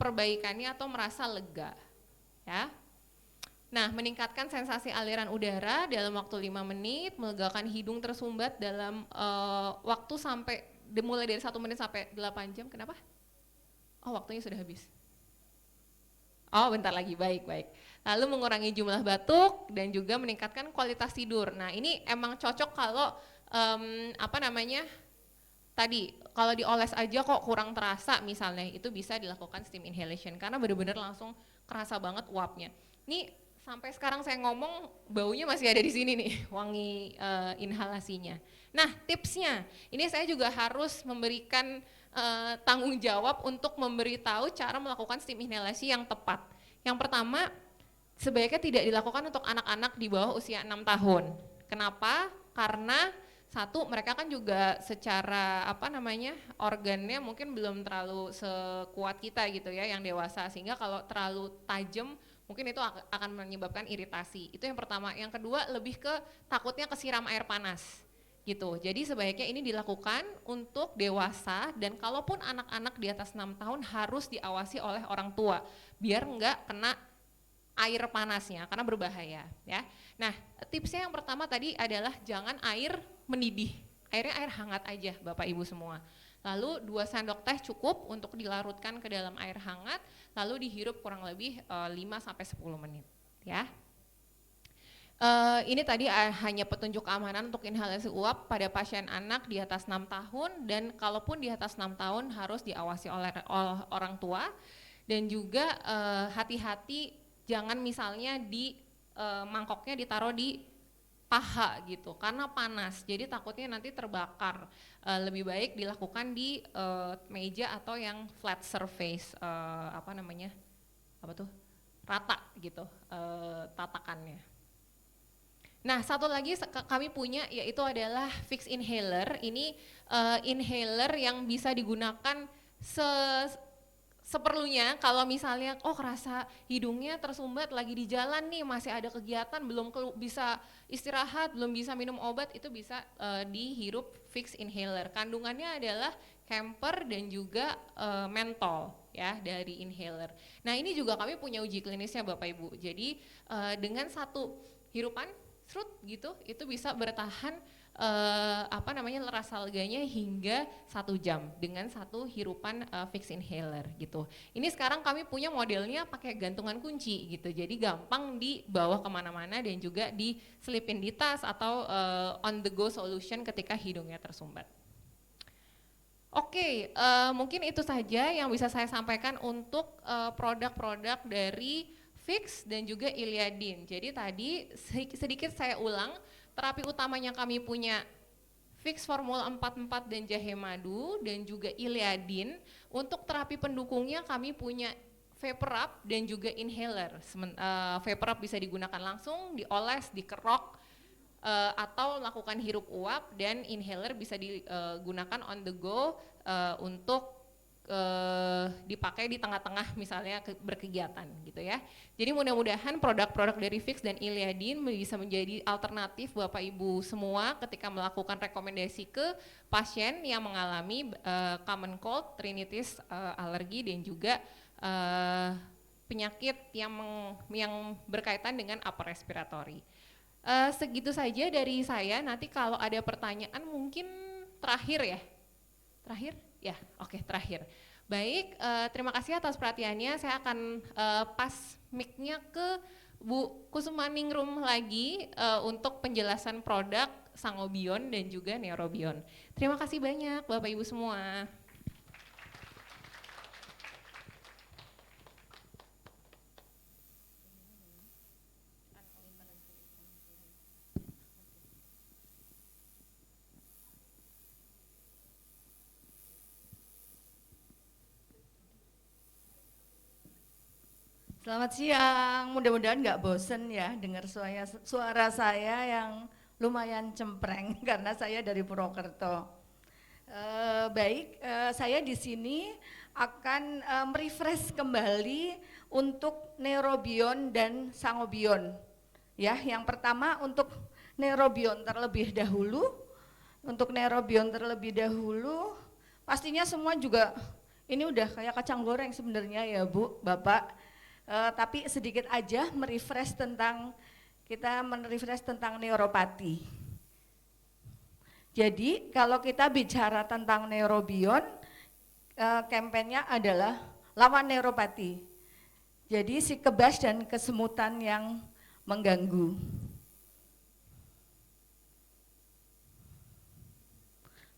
perbaikannya atau merasa lega ya. Nah meningkatkan sensasi aliran udara dalam waktu 5 menit, melegakan hidung tersumbat dalam waktu mulai dari 1 menit sampai 8 jam. Kenapa? Oh waktunya sudah habis. Oh bentar lagi, baik. Lalu mengurangi jumlah batuk dan juga meningkatkan kualitas tidur. Nah ini emang cocok kalau tadi kalau dioles aja kok kurang terasa misalnya, itu bisa dilakukan steam inhalation karena benar-benar langsung kerasa banget uapnya. Ini sampai sekarang saya ngomong baunya masih ada di sini nih, wangi inhalasinya. Nah tipsnya, ini saya juga harus memberikan tanggung jawab untuk memberitahu cara melakukan steam inhalasi yang tepat. Yang pertama, sebaiknya tidak dilakukan untuk anak-anak di bawah usia 6 tahun. Kenapa? Karena satu, mereka kan juga secara organnya mungkin belum terlalu sekuat kita gitu ya yang dewasa, sehingga kalau terlalu tajam mungkin itu akan menyebabkan iritasi. Itu yang pertama. Yang kedua, lebih ke takutnya kesiram air panas gitu. Jadi sebaiknya ini dilakukan untuk dewasa, dan kalaupun anak-anak di atas 6 tahun harus diawasi oleh orang tua biar enggak kena air panasnya karena berbahaya ya. Nah, tipsnya yang pertama tadi adalah jangan air mendidih. Airnya air hangat aja Bapak Ibu semua. Lalu 2 sendok teh cukup untuk dilarutkan ke dalam air hangat, lalu dihirup kurang lebih 5 sampai 10 menit ya. Ini tadi hanya petunjuk keamanan untuk inhalasi uap pada pasien anak di atas 6 tahun, dan kalaupun di atas 6 tahun harus diawasi oleh orang tua, dan juga hati-hati jangan misalnya di mangkoknya ditaruh di paha gitu karena panas, jadi takutnya nanti terbakar. Lebih baik dilakukan di meja atau yang flat surface, rata gitu tatakannya. Nah, satu lagi kami punya yaitu adalah fixed inhaler. Ini inhaler yang bisa digunakan seperlunya kalau misalnya kerasa hidungnya tersumbat lagi di jalan nih, masih ada kegiatan, belum bisa istirahat, belum bisa minum obat, itu bisa dihirup fixed inhaler. Kandungannya adalah camphor dan juga mentol ya dari inhaler. Nah, ini juga kami punya uji klinisnya Bapak Ibu. Jadi dengan satu hirupan serut gitu itu bisa bertahan leras salganya hingga 1 jam dengan satu hirupan fixed inhaler gitu. Ini sekarang kami punya modelnya pakai gantungan kunci gitu, jadi gampang dibawa kemana-mana dan juga diselipin di tas atau on the go solution ketika hidungnya tersumbat. Oke, mungkin itu saja yang bisa saya sampaikan untuk produk-produk dari Fix dan juga Iliadin. Jadi tadi sedikit saya ulang, terapi utamanya kami punya Fix Formula 44 dan jahe madu dan juga Iliadin. Untuk terapi pendukungnya kami punya Vaporub dan juga inhaler. Vaporub bisa digunakan langsung, dioles, dikerok, atau lakukan hirup uap, dan inhaler bisa digunakan on the go untuk dipakai di tengah-tengah misalnya berkegiatan gitu ya. Jadi mudah-mudahan produk-produk dari Fix dan Iliadin bisa menjadi alternatif Bapak Ibu semua ketika melakukan rekomendasi ke pasien yang mengalami common cold, rhinitis, alergi dan juga penyakit yang berkaitan dengan upper respiratory. Segitu saja dari saya. Nanti kalau ada pertanyaan mungkin terakhir ya. Terakhir? Ya, oke, terakhir. Baik, terima kasih atas perhatiannya. Saya akan pas mic-nya ke Bu Kusumaningrum lagi untuk penjelasan produk Sangobion dan juga Neurobion. Terima kasih banyak Bapak Ibu semua. Selamat siang, mudah-mudahan nggak bosen ya dengar suara saya yang lumayan cempreng karena saya dari Purwokerto. Saya di sini akan merefresh kembali untuk Neurobion dan Sangobion. Ya, yang pertama untuk Neurobion terlebih dahulu. Untuk Neurobion terlebih dahulu, pastinya semua juga ini udah kayak kacang goreng sebenarnya ya Bu, Bapak. Tapi sedikit aja merefresh tentang neuropati. Jadi kalau kita bicara tentang Neurobion, kampanyenya adalah lawan neuropati. Jadi si kebas dan kesemutan yang mengganggu.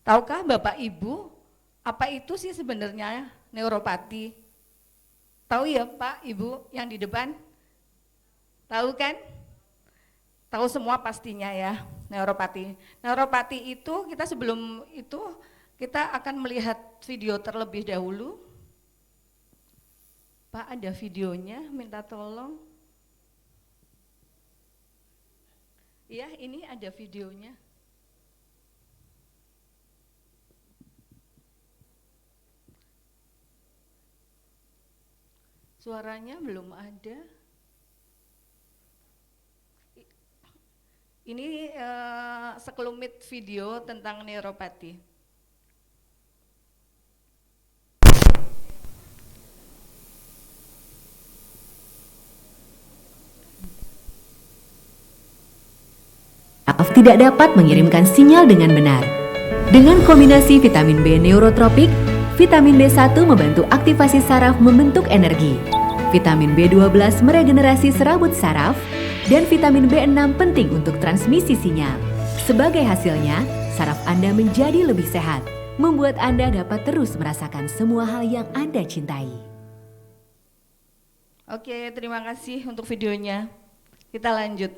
Tahukah Bapak Ibu apa itu sih sebenarnya neuropati? Tahu ya Pak, Ibu yang di depan? Tahu kan? Tahu semua pastinya ya, neuropati. Neuropati itu sebelum itu kita akan melihat video terlebih dahulu. Pak, ada videonya, minta tolong. Iya, ini ada videonya. Suaranya belum ada. Ini sekelumit video tentang neuropati. Saraf tidak dapat mengirimkan sinyal dengan benar. Dengan kombinasi vitamin B neurotropik, vitamin B1 membantu aktivasi saraf membentuk energi. Vitamin B12 meregenerasi serabut saraf, dan vitamin B6 penting untuk transmisi sinyal. Sebagai hasilnya, saraf Anda menjadi lebih sehat, membuat Anda dapat terus merasakan semua hal yang Anda cintai. Oke, terima kasih untuk videonya. Kita lanjut.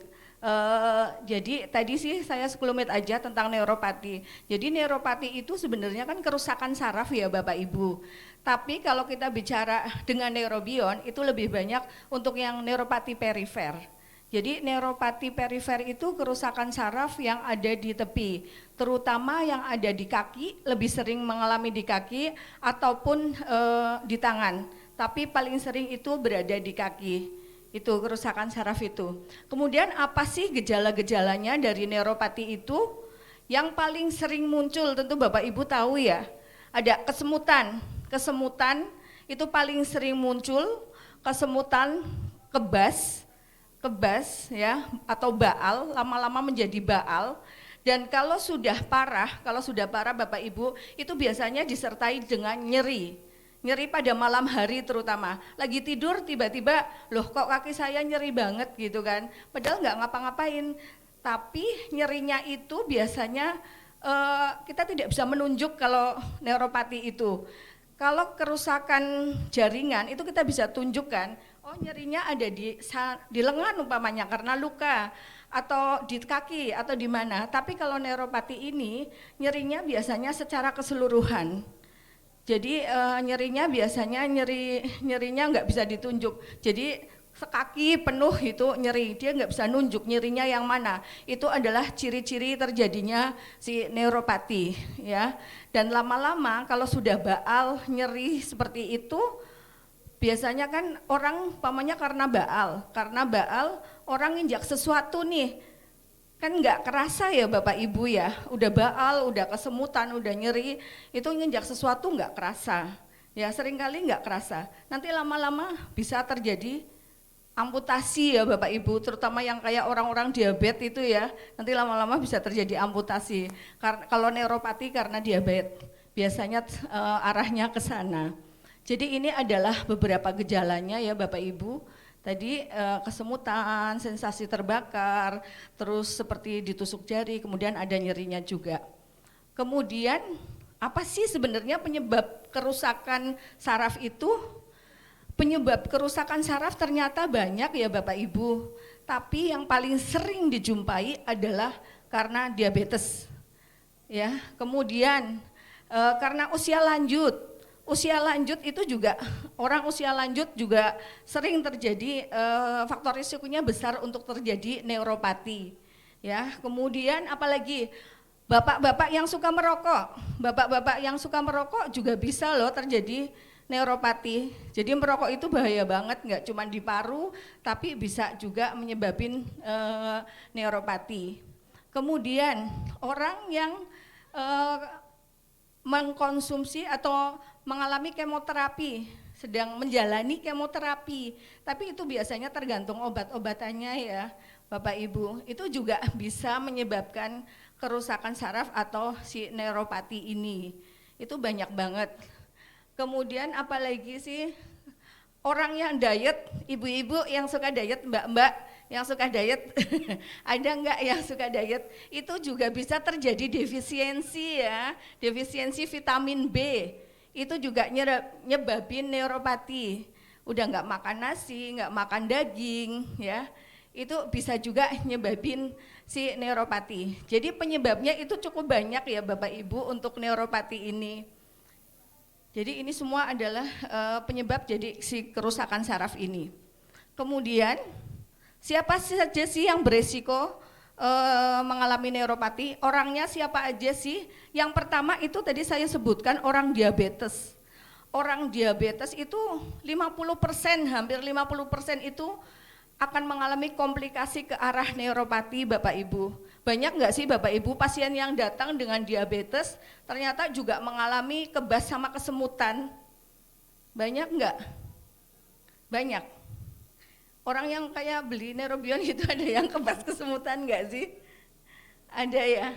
Jadi tadi sih saya sekelumit aja tentang neuropati. Jadi neuropati itu sebenarnya kan kerusakan saraf ya Bapak Ibu. Tapi kalau kita bicara dengan neurobion itu lebih banyak untuk yang neuropati perifer. Jadi neuropati perifer itu kerusakan saraf yang ada di tepi, terutama yang ada di kaki, lebih sering mengalami di kaki ataupun di tangan. Tapi paling sering itu berada di kaki. Itu kerusakan saraf itu. Kemudian apa sih gejala-gejalanya dari neuropati itu? Yang paling sering muncul tentu Bapak Ibu tahu ya, ada kesemutan. Kesemutan itu paling sering muncul, kesemutan kebas ya, atau baal, lama-lama menjadi baal. Dan kalau sudah parah Bapak Ibu, itu biasanya disertai dengan nyeri pada malam hari terutama. Lagi tidur tiba-tiba, loh kok kaki saya nyeri banget gitu kan. Padahal nggak ngapa-ngapain, tapi nyerinya itu biasanya kita tidak bisa menunjuk kalau neuropati itu. Kalau kerusakan jaringan itu kita bisa tunjukkan, oh nyerinya ada di lengan umpamanya karena luka, atau di kaki atau di mana. Tapi kalau neuropati ini nyerinya biasanya secara keseluruhan. Jadi nyerinya biasanya nyerinya nggak bisa ditunjuk. Jadi sekaki penuh itu nyeri, dia nggak bisa nunjuk nyerinya yang mana. Itu adalah ciri-ciri terjadinya si neuropati ya. Dan lama-lama kalau sudah baal nyeri seperti itu, biasanya kan orang umpamanya karena baal orang injak sesuatu nih, kan nggak kerasa ya Bapak Ibu ya, udah baal, udah kesemutan, udah nyeri, itu nginjak sesuatu nggak kerasa, ya seringkali nggak kerasa. Nanti lama-lama bisa terjadi amputasi ya Bapak Ibu, terutama yang kayak orang-orang diabetes itu ya, nanti lama-lama bisa terjadi amputasi. Kalau neuropati karena diabetes, biasanya arahnya ke sana. Jadi ini adalah beberapa gejalanya ya Bapak Ibu. Tadi kesemutan, sensasi terbakar, terus seperti ditusuk jari, kemudian ada nyerinya juga. Kemudian apa sih sebenarnya penyebab kerusakan saraf itu? Penyebab kerusakan saraf ternyata banyak ya Bapak Ibu, tapi yang paling sering dijumpai adalah karena diabetes. Ya, kemudian karena usia lanjut itu juga orang usia lanjut juga sering terjadi faktor risikonya besar untuk terjadi neuropati. Ya, kemudian apalagi bapak-bapak yang suka merokok juga bisa loh terjadi neuropati. Jadi merokok itu bahaya banget, nggak cuma di paru, tapi bisa juga menyebabkan neuropati. Kemudian orang yang mengkonsumsi atau mengalami kemoterapi, sedang menjalani kemoterapi, tapi itu biasanya tergantung obat-obatannya ya Bapak Ibu, itu juga bisa menyebabkan kerusakan saraf atau si neuropati ini, itu banyak banget. Kemudian apalagi sih orang yang diet, ibu-ibu yang suka diet, mbak-mbak yang suka diet, ada enggak yang suka diet? Itu juga bisa terjadi defisiensi ya, defisiensi vitamin B, itu juga nyebabin neuropati. Udah enggak makan nasi, enggak makan daging ya, itu bisa juga nyebabin si neuropati. Jadi penyebabnya itu cukup banyak ya Bapak Ibu untuk neuropati ini. Jadi ini semua adalah penyebab jadi si kerusakan saraf ini. Kemudian siapa saja sih yang beresiko mengalami neuropati? Orangnya siapa aja sih? Yang pertama itu tadi saya sebutkan orang diabetes. Orang diabetes itu 50%, hampir 50% itu akan mengalami komplikasi ke arah neuropati Bapak Ibu. Banyak nggak sih Bapak Ibu pasien yang datang dengan diabetes ternyata juga mengalami kebas sama kesemutan? Banyak nggak? Banyak. Orang yang kayak beli neurobion itu ada yang kebas kesemutan nggak sih? Ada ya?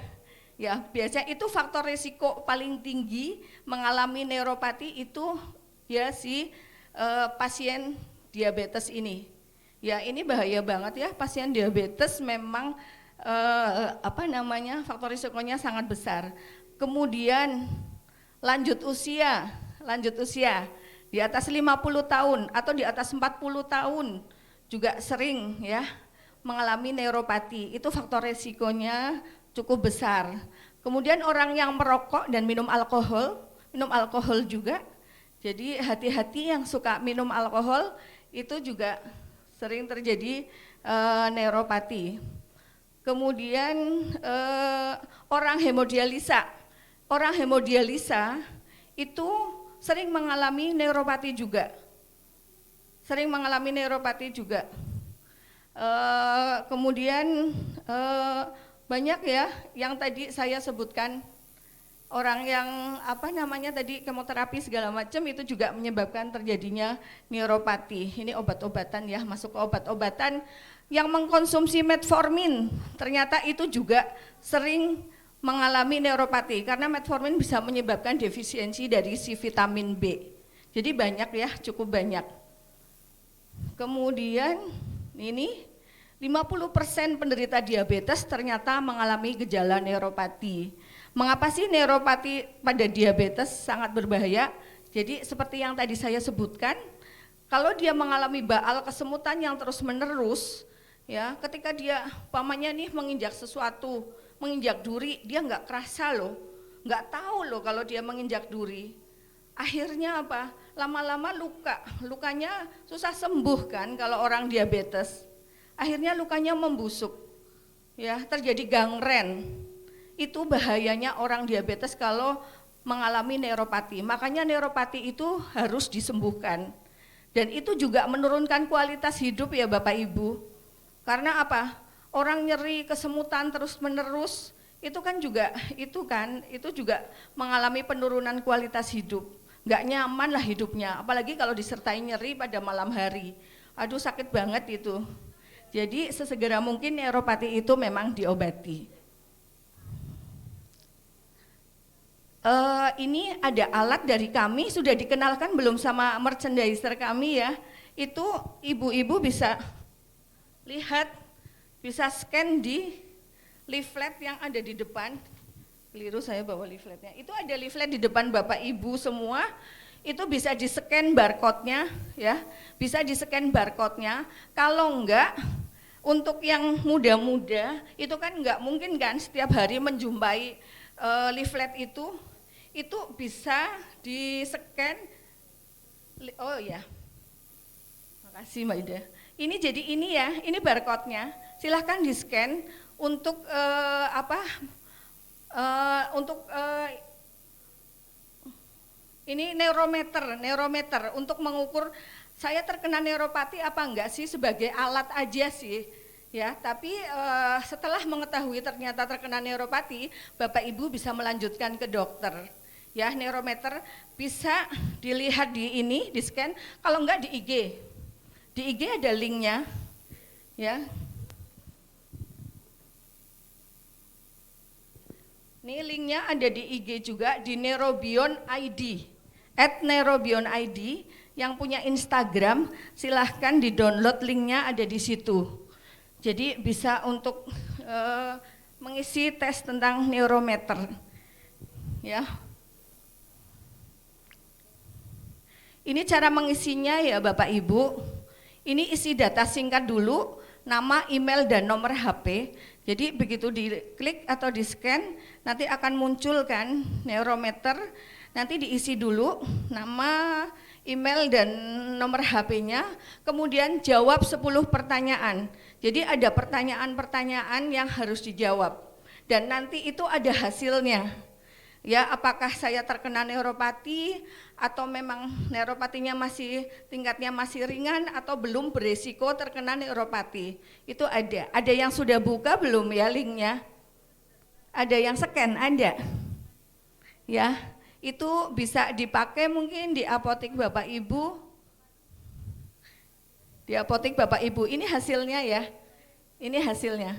Ya biasanya itu faktor risiko paling tinggi mengalami neuropati itu ya si pasien diabetes ini. Ya ini bahaya banget ya, pasien diabetes memang faktor risikonya sangat besar. Kemudian lanjut usia di atas 50 tahun atau di atas 40 tahun juga sering ya mengalami neuropati. Itu faktor resikonya cukup besar. Kemudian orang yang merokok dan minum alkohol juga. Jadi hati-hati yang suka minum alkohol itu juga sering terjadi neuropati. Kemudian orang hemodialisa itu sering mengalami neuropati juga. Kemudian banyak ya yang tadi saya sebutkan, orang yang tadi kemoterapi segala macam itu juga menyebabkan terjadinya neuropati. Ini obat-obatan ya, masuk ke obat-obatan yang mengkonsumsi metformin, ternyata itu juga sering mengalami neuropati karena metformin bisa menyebabkan defisiensi dari si vitamin B. Jadi banyak ya, cukup banyak. Kemudian ini 50% penderita diabetes ternyata mengalami gejala neuropati. Mengapa sih neuropati pada diabetes sangat berbahaya? Jadi seperti yang tadi saya sebutkan, kalau dia mengalami baal kesemutan yang terus-menerus, ya, ketika dia pamannya nih menginjak sesuatu, menginjak duri, dia nggak kerasa loh, nggak tahu loh kalau dia menginjak duri. Akhirnya apa? Lama-lama lukanya susah sembuh kan kalau orang diabetes. Akhirnya lukanya membusuk, ya, terjadi gangren. Itu bahayanya orang diabetes kalau mengalami neuropati. Makanya neuropati itu harus disembuhkan. Dan itu juga menurunkan kualitas hidup ya Bapak Ibu. Karena apa? Orang nyeri, kesemutan terus-menerus itu juga mengalami penurunan kualitas hidup. Nggak nyaman lah hidupnya, apalagi kalau disertai nyeri pada malam hari. Aduh sakit banget itu. Jadi sesegera mungkin neuropati itu memang diobati. Ini ada alat dari kami, sudah dikenalkan belum sama merchandiser kami ya. Itu ibu-ibu bisa lihat, bisa scan di leaflet yang ada di depan. Keliru saya bawa leafletnya. Itu ada leaflet di depan Bapak Ibu semua. Itu bisa di-scan barcode-nya ya. Bisa di-scan barcode-nya. Kalau enggak, untuk yang muda-muda itu kan enggak mungkin kan setiap hari menjumpai leaflet itu bisa di-scan. Oh ya. Makasih Mbak Ida. Ini jadi ini ya, ini barcode-nya. Silahkan di-scan untuk ini neurometer untuk mengukur saya terkena neuropati apa enggak sih, sebagai alat aja sih ya. Tapi setelah mengetahui ternyata terkena neuropati, Bapak Ibu bisa melanjutkan ke dokter ya. Neurometer bisa dilihat di ini, di scan, kalau enggak di IG ada linknya ya. Ini linknya ada di IG juga, di Neurobion ID, @neurobion_id. Yang punya Instagram silahkan di-download, linknya ada di situ. Jadi bisa untuk mengisi tes tentang neurometer ya. Ini cara mengisinya ya Bapak Ibu. Ini isi data singkat dulu, nama, email, dan nomor HP. Jadi begitu diklik atau di-scan, nanti akan muncul kan neurometer, nanti diisi dulu nama, email, dan nomor HP-nya, kemudian jawab 10 pertanyaan. Jadi ada pertanyaan-pertanyaan yang harus dijawab, dan nanti itu ada hasilnya. Ya, apakah saya terkena neuropati atau memang neuropatinya tingkatnya masih ringan atau belum beresiko terkena neuropati. Itu ada. Ada yang sudah buka belum ya linknya? Ada yang scan, ada. Ya, itu bisa dipakai mungkin di apotek Bapak Ibu. Di apotek Bapak Ibu, ini hasilnya ya. Ini hasilnya.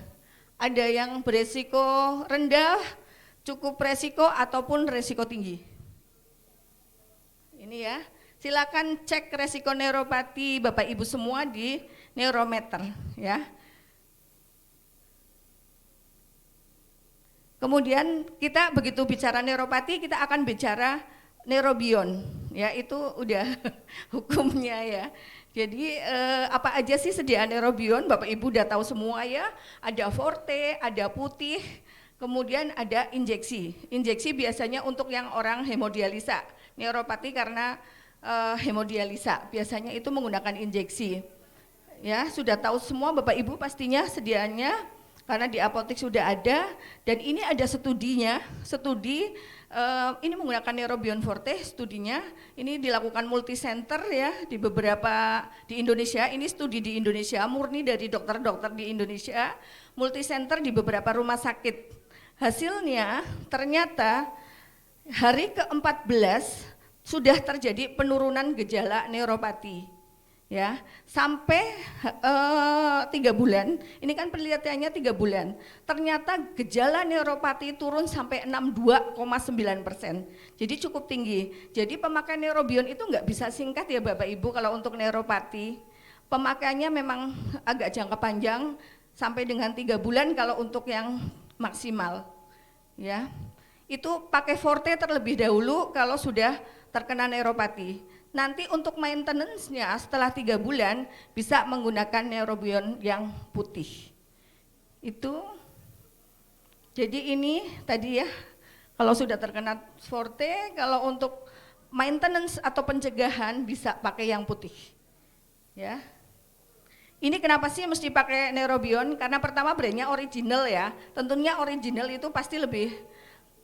Ada yang beresiko rendah, cukup resiko, ataupun resiko tinggi. Ini ya, silakan cek resiko neuropati Bapak Ibu semua di neurometer ya. Kemudian kita begitu bicara neuropati, kita akan bicara neurobion, ya itu udah hukumnya ya. Jadi apa aja sih sediaan neurobion, Bapak Ibu udah tahu semua ya, ada forte, ada putih, kemudian ada injeksi. Injeksi biasanya untuk yang orang hemodialisa, neuropati karena hemodialisa, biasanya itu menggunakan injeksi. Ya, sudah tahu semua Bapak Ibu pastinya sediaannya, karena di apotek sudah ada, dan ini ada studinya, studi ini menggunakan neurobion forte, studinya ini dilakukan multicenter ya di beberapa di Indonesia, ini studi di Indonesia murni dari dokter-dokter di Indonesia, multicenter di beberapa rumah sakit. Hasilnya ternyata hari ke-14 sudah terjadi penurunan gejala neuropati. Ya, sampai 3 bulan, ini kan penelitiannya 3 bulan, ternyata gejala neuropati turun sampai 62,9%, jadi cukup tinggi. Jadi pemakaian neurobion itu nggak bisa singkat ya Bapak Ibu kalau untuk neuropati, pemakaiannya memang agak jangka panjang sampai dengan 3 bulan kalau untuk yang maksimal. Ya, itu pakai forte terlebih dahulu kalau sudah terkena neuropati. Nanti untuk maintenance-nya setelah 3 bulan bisa menggunakan neurobion yang putih. Itu, jadi ini tadi ya, kalau sudah terkena forte, kalau untuk maintenance atau pencegahan bisa pakai yang putih. Ya. Ini kenapa sih mesti pakai neurobion? Karena pertama brandnya original ya, tentunya original itu pasti lebih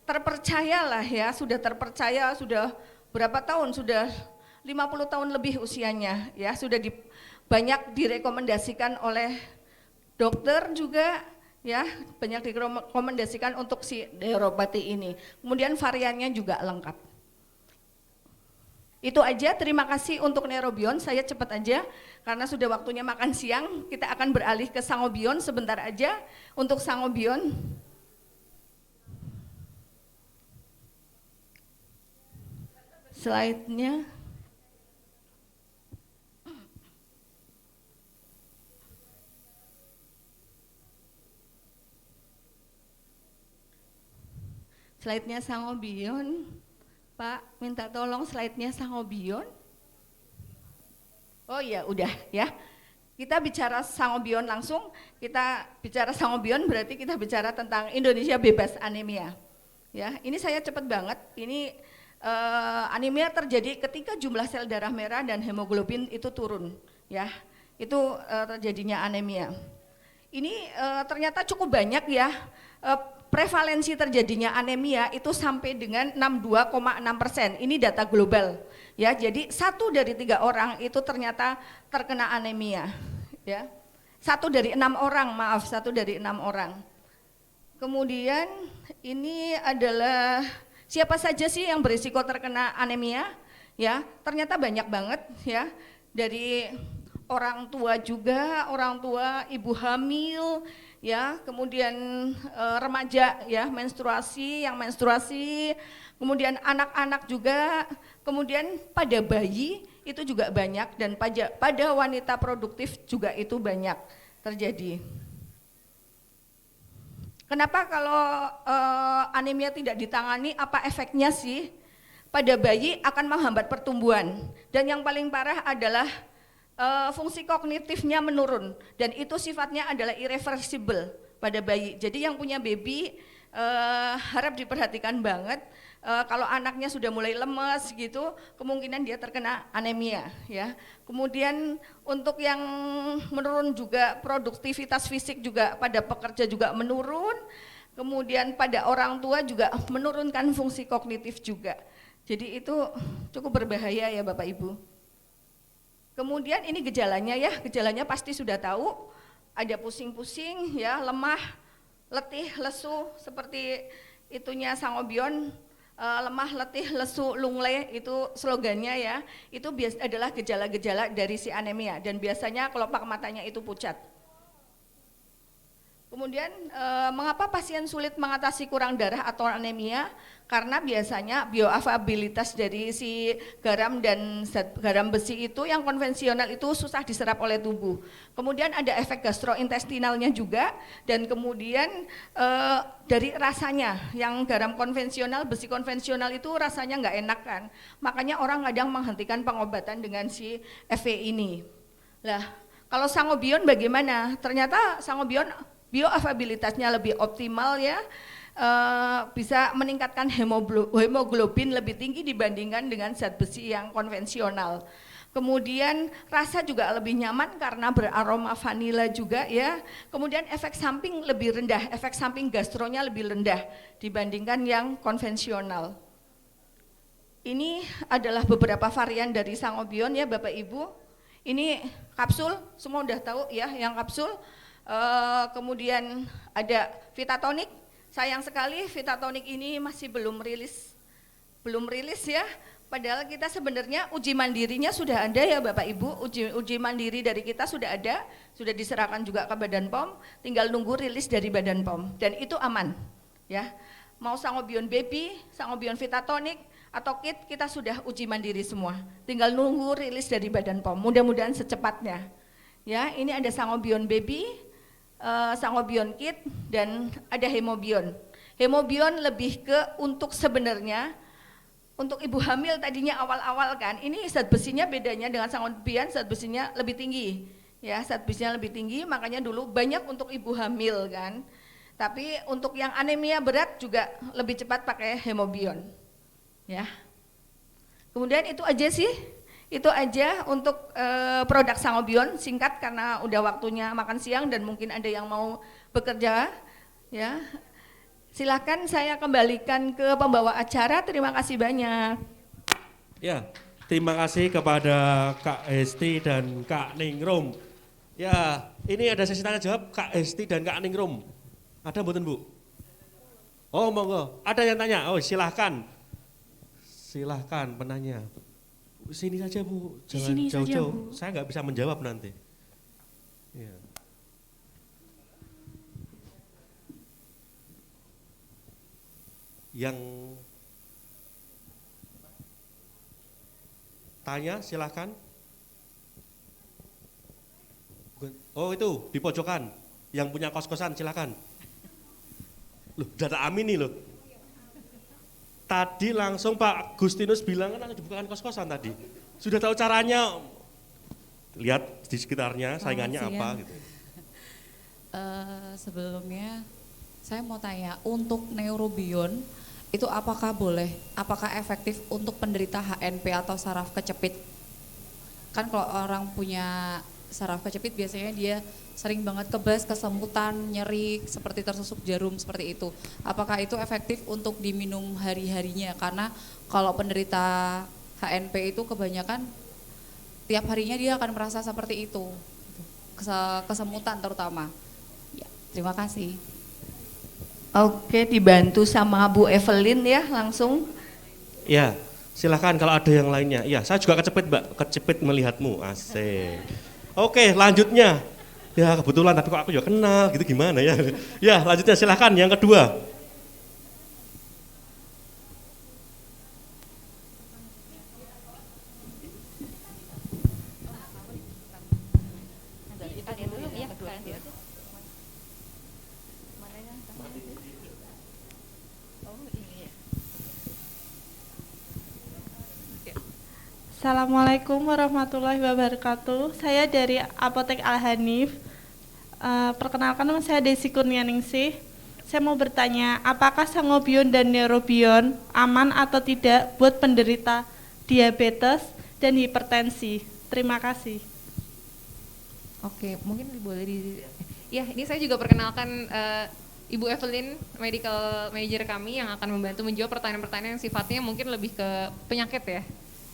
terpercaya lah ya, sudah terpercaya, sudah berapa tahun, sudah 50 tahun lebih usianya ya, sudah banyak direkomendasikan oleh dokter juga ya, banyak direkomendasikan untuk si neuropati ini. Kemudian variannya juga lengkap. Itu aja, terima kasih untuk neurobion, saya cepat aja karena sudah waktunya makan siang, kita akan beralih ke sangobion sebentar aja. Untuk sangobion, slide-nya. Slide-nya sangobion, Pak, minta tolong slide-nya sangobion. Oh iya, udah ya. Kita bicara sangobion langsung, kita bicara sangobion berarti kita bicara tentang Indonesia bebas anemia. Ya, ini saya cepat banget. Ini anemia terjadi ketika jumlah sel darah merah dan hemoglobin itu turun. Ya, itu terjadinya anemia. Ini ternyata cukup banyak ya. Prevalensi terjadinya anemia itu sampai dengan 62,6%. Ini data global, ya. Jadi 1 dari 3 orang itu ternyata terkena anemia, ya. 1 dari 6 orang, maaf, 1 dari 6 orang. Kemudian ini adalah siapa saja sih yang berisiko terkena anemia, ya. Ternyata banyak banget, ya. Dari orang tua juga, orang tua, ibu hamil, ya, kemudian remaja ya, menstruasi, kemudian anak-anak juga, kemudian pada bayi itu juga banyak, dan pada wanita produktif juga itu banyak terjadi. Kenapa kalau anemia tidak ditangani, apa efeknya sih? Pada bayi akan menghambat pertumbuhan, dan yang paling parah adalah fungsi kognitifnya menurun, dan itu sifatnya adalah irreversible pada bayi. Jadi yang punya baby harap diperhatikan banget, kalau anaknya sudah mulai lemes gitu, kemungkinan dia terkena anemia ya. Kemudian untuk yang menurun juga produktivitas fisik juga pada pekerja juga menurun, kemudian pada orang tua juga menurunkan fungsi kognitif juga. Jadi itu cukup berbahaya ya Bapak Ibu. Kemudian ini gejalanya ya, gejalanya pasti sudah tahu, ada pusing-pusing ya, lemah, letih, lesu, seperti itunya sangobion, lemah, letih, lesu, lungle, itu slogannya ya, itu adalah gejala-gejala dari si anemia, dan biasanya kelopak matanya itu pucat. Kemudian mengapa pasien sulit mengatasi kurang darah atau anemia? Karena biasanya bioavailabilitas dari si garam dan garam besi itu yang konvensional itu susah diserap oleh tubuh. Kemudian ada efek gastrointestinalnya juga, dan kemudian dari rasanya yang garam konvensional, besi konvensional itu rasanya nggak enak kan. Makanya orang kadang menghentikan pengobatan dengan si FV ini. Lah, kalau sangobion bagaimana? Ternyata sangobion bioavailabilitasnya lebih optimal ya, bisa meningkatkan hemoglobin lebih tinggi dibandingkan dengan zat besi yang konvensional. Kemudian rasa juga lebih nyaman karena beraroma vanila juga ya. Kemudian efek samping lebih rendah, efek samping gastronya lebih rendah dibandingkan yang konvensional. Ini adalah beberapa varian dari sangobion ya Bapak Ibu. Ini kapsul, semua udah tahu ya yang kapsul. Kemudian ada Vitatonik. Sayang sekali Vitatonik ini masih belum rilis ya. Padahal kita sebenarnya uji mandirinya sudah ada ya Bapak Ibu. Uji mandiri dari kita sudah ada, sudah diserahkan juga ke Badan POM. Tinggal nunggu rilis dari Badan POM dan itu aman ya. Mau sangobion baby, sangobion Vitatonik atau kit, kita sudah uji mandiri semua. Tinggal nunggu rilis dari Badan POM. Mudah-mudahan secepatnya. Ya, ini ada sangobion baby, sangobion kit, dan ada hemobion. Hemobion lebih ke untuk sebenarnya untuk ibu hamil tadinya awal-awal kan, ini zat besinya bedanya dengan sangobion, zat besinya lebih tinggi. Ya, zat besinya lebih tinggi, makanya dulu banyak untuk ibu hamil kan. Tapi untuk yang anemia berat juga lebih cepat pakai hemobion. Ya. Kemudian itu aja sih. Itu aja untuk produk sangobion, singkat karena udah waktunya makan siang dan mungkin ada yang mau bekerja ya. Silakan saya kembalikan ke pembawa acara. Terima kasih banyak. Ya, terima kasih kepada Kak Hesti dan Kak Ningrum. Ya, ini ada sesi tanya jawab Kak Hesti dan Kak Ningrum. Ada mboten Bu? Oh monggo, ada yang tanya. Oh silahkan. Silahkan penanya. Sini saja Bu, jangan jauh-jauh. Saya nggak bisa menjawab nanti. Ya. Yang tanya silahkan. Oh itu di pojokan, yang punya kos-kosan silahkan. Loh, data Amin nih loh. Tadi langsung Pak Gustinus bilang kan langsung dibukakan kos-kosan tadi. Sudah tahu caranya, lihat di sekitarnya saingannya apa gitu. Sebelumnya saya mau tanya, untuk neurobion itu apakah efektif untuk penderita HNP atau saraf kecepit? Kan kalau orang punya saraf kecepit biasanya dia sering banget kebas, kesemutan, nyeri, seperti tersusuk jarum seperti itu. Apakah itu efektif untuk diminum hari-harinya? Karena kalau penderita HNP itu kebanyakan tiap harinya dia akan merasa seperti itu, kesemutan terutama. Ya, terima kasih. Oke, dibantu sama Bu Evelyn ya langsung. Ya, silahkan kalau ada yang lainnya. Ya, saya juga kecepit Mbak, kecepit melihatmu, asik. Oke, lanjutnya. Ya kebetulan, tapi kok aku juga kenal, gitu gimana ya. Ya lanjutnya silahkan yang kedua. Assalamualaikum warahmatullahi wabarakatuh. Saya dari Apotek Al-Hanif. Perkenalkan nama saya Desi Kurnianingsih. Saya mau bertanya, apakah sangobion dan neurobion aman atau tidak buat penderita diabetes dan hipertensi? Terima kasih. Oke, mungkin boleh ya, ini saya juga perkenalkan Ibu Evelyn, medical manager kami yang akan membantu menjawab pertanyaan-pertanyaan yang sifatnya mungkin lebih ke penyakit ya.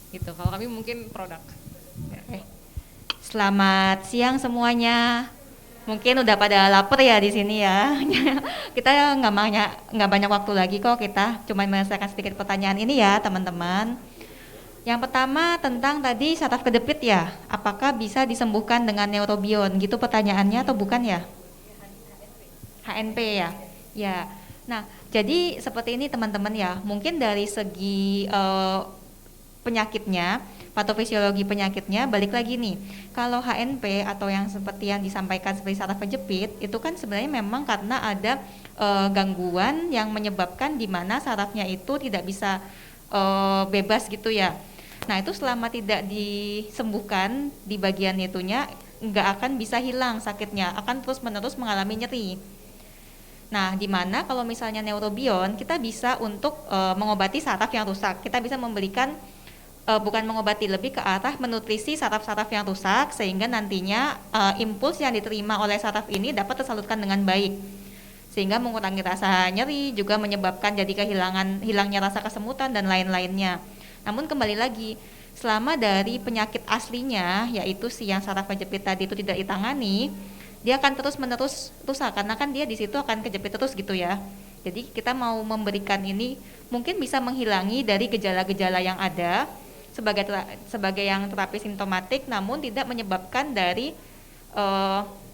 Gitu. Kalau kami mungkin produk. Oke. Selamat siang semuanya. Mungkin udah pada lapar ya di sini ya. Kita nggak banyak waktu lagi kok, kita cuma menyelesaikan sedikit pertanyaan ini ya teman-teman. Yang pertama tentang tadi saraf kedepit ya. Apakah bisa disembuhkan dengan neurobion? Gitu pertanyaannya atau bukan ya? HNP ya. Ya. Nah, jadi seperti ini teman-teman ya. Mungkin dari segi penyakitnya, patofisiologi penyakitnya, balik lagi nih. Kalau HNP atau yang seperti yang disampaikan seperti saraf kejepit, itu kan sebenarnya memang karena ada gangguan yang menyebabkan di mana sarafnya itu tidak bisa bebas gitu ya. Nah, itu selama tidak disembuhkan di bagian itunya, nggak akan bisa hilang sakitnya, akan terus-menerus mengalami nyeri. Nah, di mana kalau misalnya neurobion, kita bisa untuk mengobati saraf yang rusak. Kita bisa memberikan, bukan mengobati, lebih ke arah menutrisi saraf-saraf yang rusak, sehingga nantinya impuls yang diterima oleh saraf ini dapat tersalurkan dengan baik. Sehingga mengurangi rasa nyeri, juga menyebabkan jadi hilangnya rasa kesemutan dan lain-lainnya. Namun kembali lagi, selama dari penyakit aslinya, yaitu si yang saraf kejepit tadi itu tidak ditangani, dia akan terus-menerus rusak, karena kan dia di situ akan kejepit terus gitu ya. Jadi kita mau memberikan ini mungkin bisa menghilangi dari gejala-gejala yang ada sebagai yang terapi simptomatik, namun tidak menyebabkan dari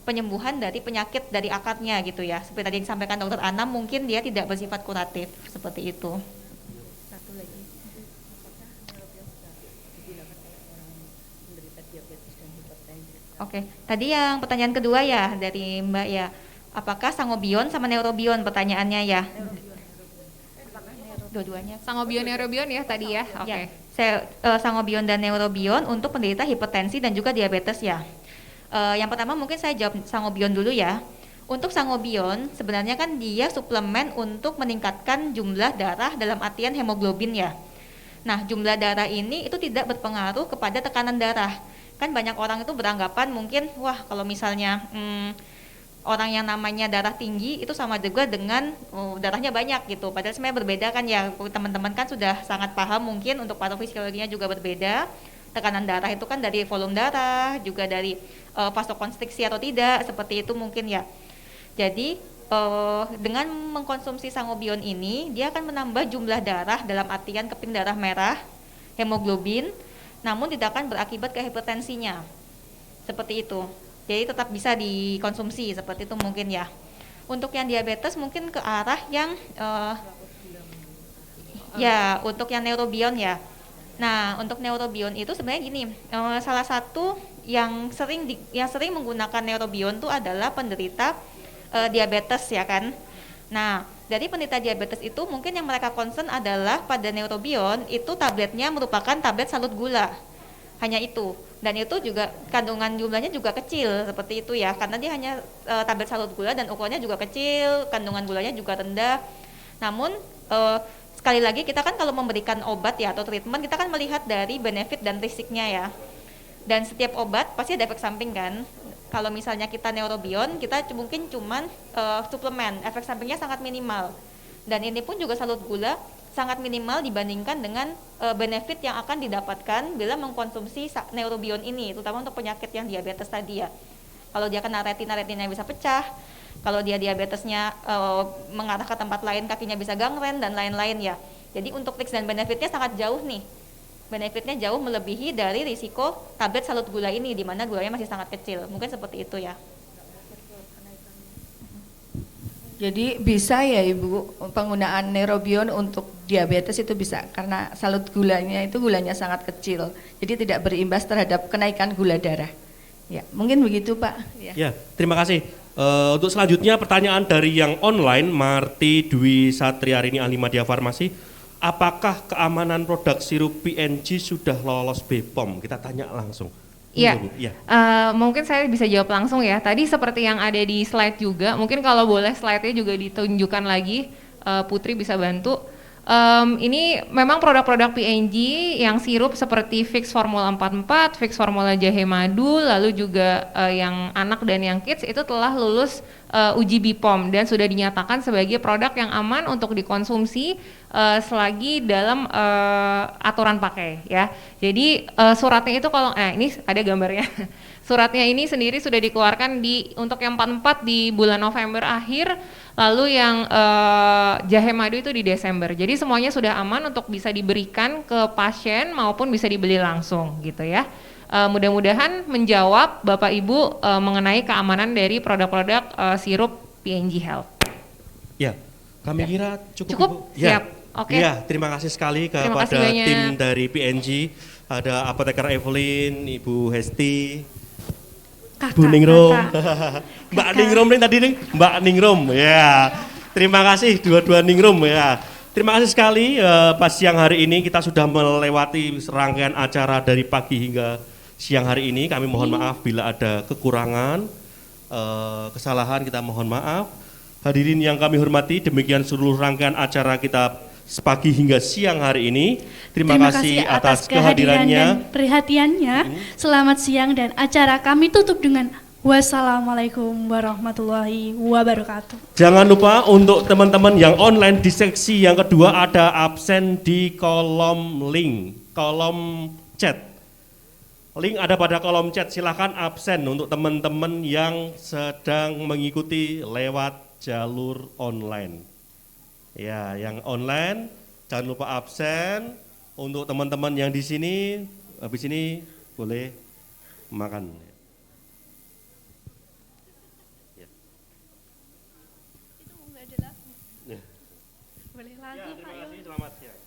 penyembuhan dari penyakit dari akarnya gitu ya. Seperti tadi disampaikan Dokter Anam, mungkin dia tidak bersifat kuratif seperti itu. Oke, tadi yang pertanyaan kedua ya dari Mbak ya, apakah sangobion sama neurobion pertanyaannya ya? Dua-duanya. Sangobion neurobion ya tadi ya. Oke. Ya, sangobion dan neurobion untuk penderita hipertensi dan juga diabetes ya. Yang pertama mungkin saya jawab sangobion dulu ya. Untuk sangobion sebenarnya kan dia suplemen untuk meningkatkan jumlah darah dalam artian hemoglobin ya. Nah, jumlah darah ini itu tidak berpengaruh kepada tekanan darah. Kan banyak orang itu beranggapan mungkin wah kalau misalnya orang yang namanya darah tinggi itu sama juga dengan darahnya banyak gitu, padahal sebenarnya berbeda kan ya. Teman-teman kan sudah sangat paham, mungkin untuk patofisiologinya juga berbeda. Tekanan darah itu kan dari volume darah, juga dari vasokonstriksi atau tidak, seperti itu mungkin ya. Jadi dengan mengkonsumsi sangobion ini dia akan menambah jumlah darah dalam artian keping darah merah, hemoglobin, namun tidak akan berakibat ke hipertensinya, seperti itu. Jadi tetap bisa dikonsumsi seperti itu mungkin ya. Untuk yang diabetes mungkin ke arah yang ya untuk yang neurobion ya. Nah, untuk neurobion itu sebenarnya gini, salah satu yang sering menggunakan neurobion itu adalah penderita diabetes ya kan. Nah, dari penderita diabetes itu mungkin yang mereka concern adalah pada neurobion itu tabletnya merupakan tablet salut gula, hanya itu. Dan itu juga kandungan jumlahnya juga kecil seperti itu ya, karena dia hanya tablet salut gula dan ukurannya juga kecil, kandungan gulanya juga rendah. Namun sekali lagi kita kan kalau memberikan obat ya atau treatment, kita kan melihat dari benefit dan risiknya ya. Dan setiap obat pasti ada efek samping kan. Kalau misalnya kita neurobion, kita mungkin cuman suplemen, efek sampingnya sangat minimal. Dan ini pun juga salut gula sangat minimal dibandingkan dengan benefit yang akan didapatkan bila mengkonsumsi neurobion ini, terutama untuk penyakit yang diabetes tadi ya. Kalau dia kena retina bisa pecah, kalau dia diabetesnya mengarah ke tempat lain, kakinya bisa gangren dan lain-lain ya. Jadi untuk risk dan benefitnya sangat jauh nih. Benefitnya jauh melebihi dari risiko tablet salut gula ini, di mana gulanya masih sangat kecil. Mungkin seperti itu ya. Jadi bisa ya Ibu, penggunaan neurobion untuk diabetes itu bisa, karena salut gulanya sangat kecil. Jadi tidak berimbas terhadap kenaikan gula darah. Ya, mungkin begitu Pak. Ya, terima kasih. Untuk selanjutnya pertanyaan dari yang online, Marti Dwi Satriarini ahli media farmasi. Apakah keamanan produk sirup PNG sudah lolos BPOM? Kita tanya langsung. Iya, mungkin saya bisa jawab langsung ya. Tadi seperti yang ada di slide juga, mungkin kalau boleh slide-nya juga ditunjukkan lagi, Putri bisa bantu. Ini memang produk-produk PNG yang sirup seperti Fix Formula 44, Fix Formula Jahe Madu, lalu juga yang anak dan yang kids itu telah lulus uji BPOM dan sudah dinyatakan sebagai produk yang aman untuk dikonsumsi selagi dalam aturan pakai ya. Jadi suratnya itu kalau ini ada gambarnya. Suratnya ini sendiri sudah dikeluarkan untuk yang 44 di bulan November akhir, lalu yang jahe madu itu di Desember. Jadi semuanya sudah aman untuk bisa diberikan ke pasien maupun bisa dibeli langsung gitu ya. Mudah-mudahan menjawab Bapak Ibu mengenai keamanan dari produk-produk sirup PNG Health. Ya, kami Ya. kira cukup. Cukup? Ibu. Ya. Siap. Oke. Ya, terima kasih sekali Terima kasih kepada banyak. tim dari PNG. Ada apoteker Evelyn, Ibu Hesti, Kakak, Bu Ningrum, kakak. Mbak Ningrum nih tadi nih, Mbak Ningrum. Ya, terima kasih dua-dua Ningrum ya. Terima kasih sekali pas siang hari ini kita sudah melewati rangkaian acara dari pagi hingga siang hari ini. Kami mohon maaf bila ada kekurangan, kesalahan kita mohon maaf. Hadirin yang kami hormati, demikian seluruh rangkaian acara kita pagi hingga siang hari ini. Terima kasih atas kehadiran kehadirannya. dan perhatiannya. Selamat siang dan acara kami tutup dengan wassalamualaikum warahmatullahi wabarakatuh. Jangan lupa untuk teman-teman yang online di seksi yang kedua ada absen di kolom link, kolom chat. Link ada pada kolom chat, silahkan absen untuk teman-teman yang sedang mengikuti lewat jalur online. Ya, yang online jangan lupa absen. Untuk teman-teman yang di sini, habis ini boleh makan. Boleh lagu, Ya, terima Pak Yon. kasih, selamat siang.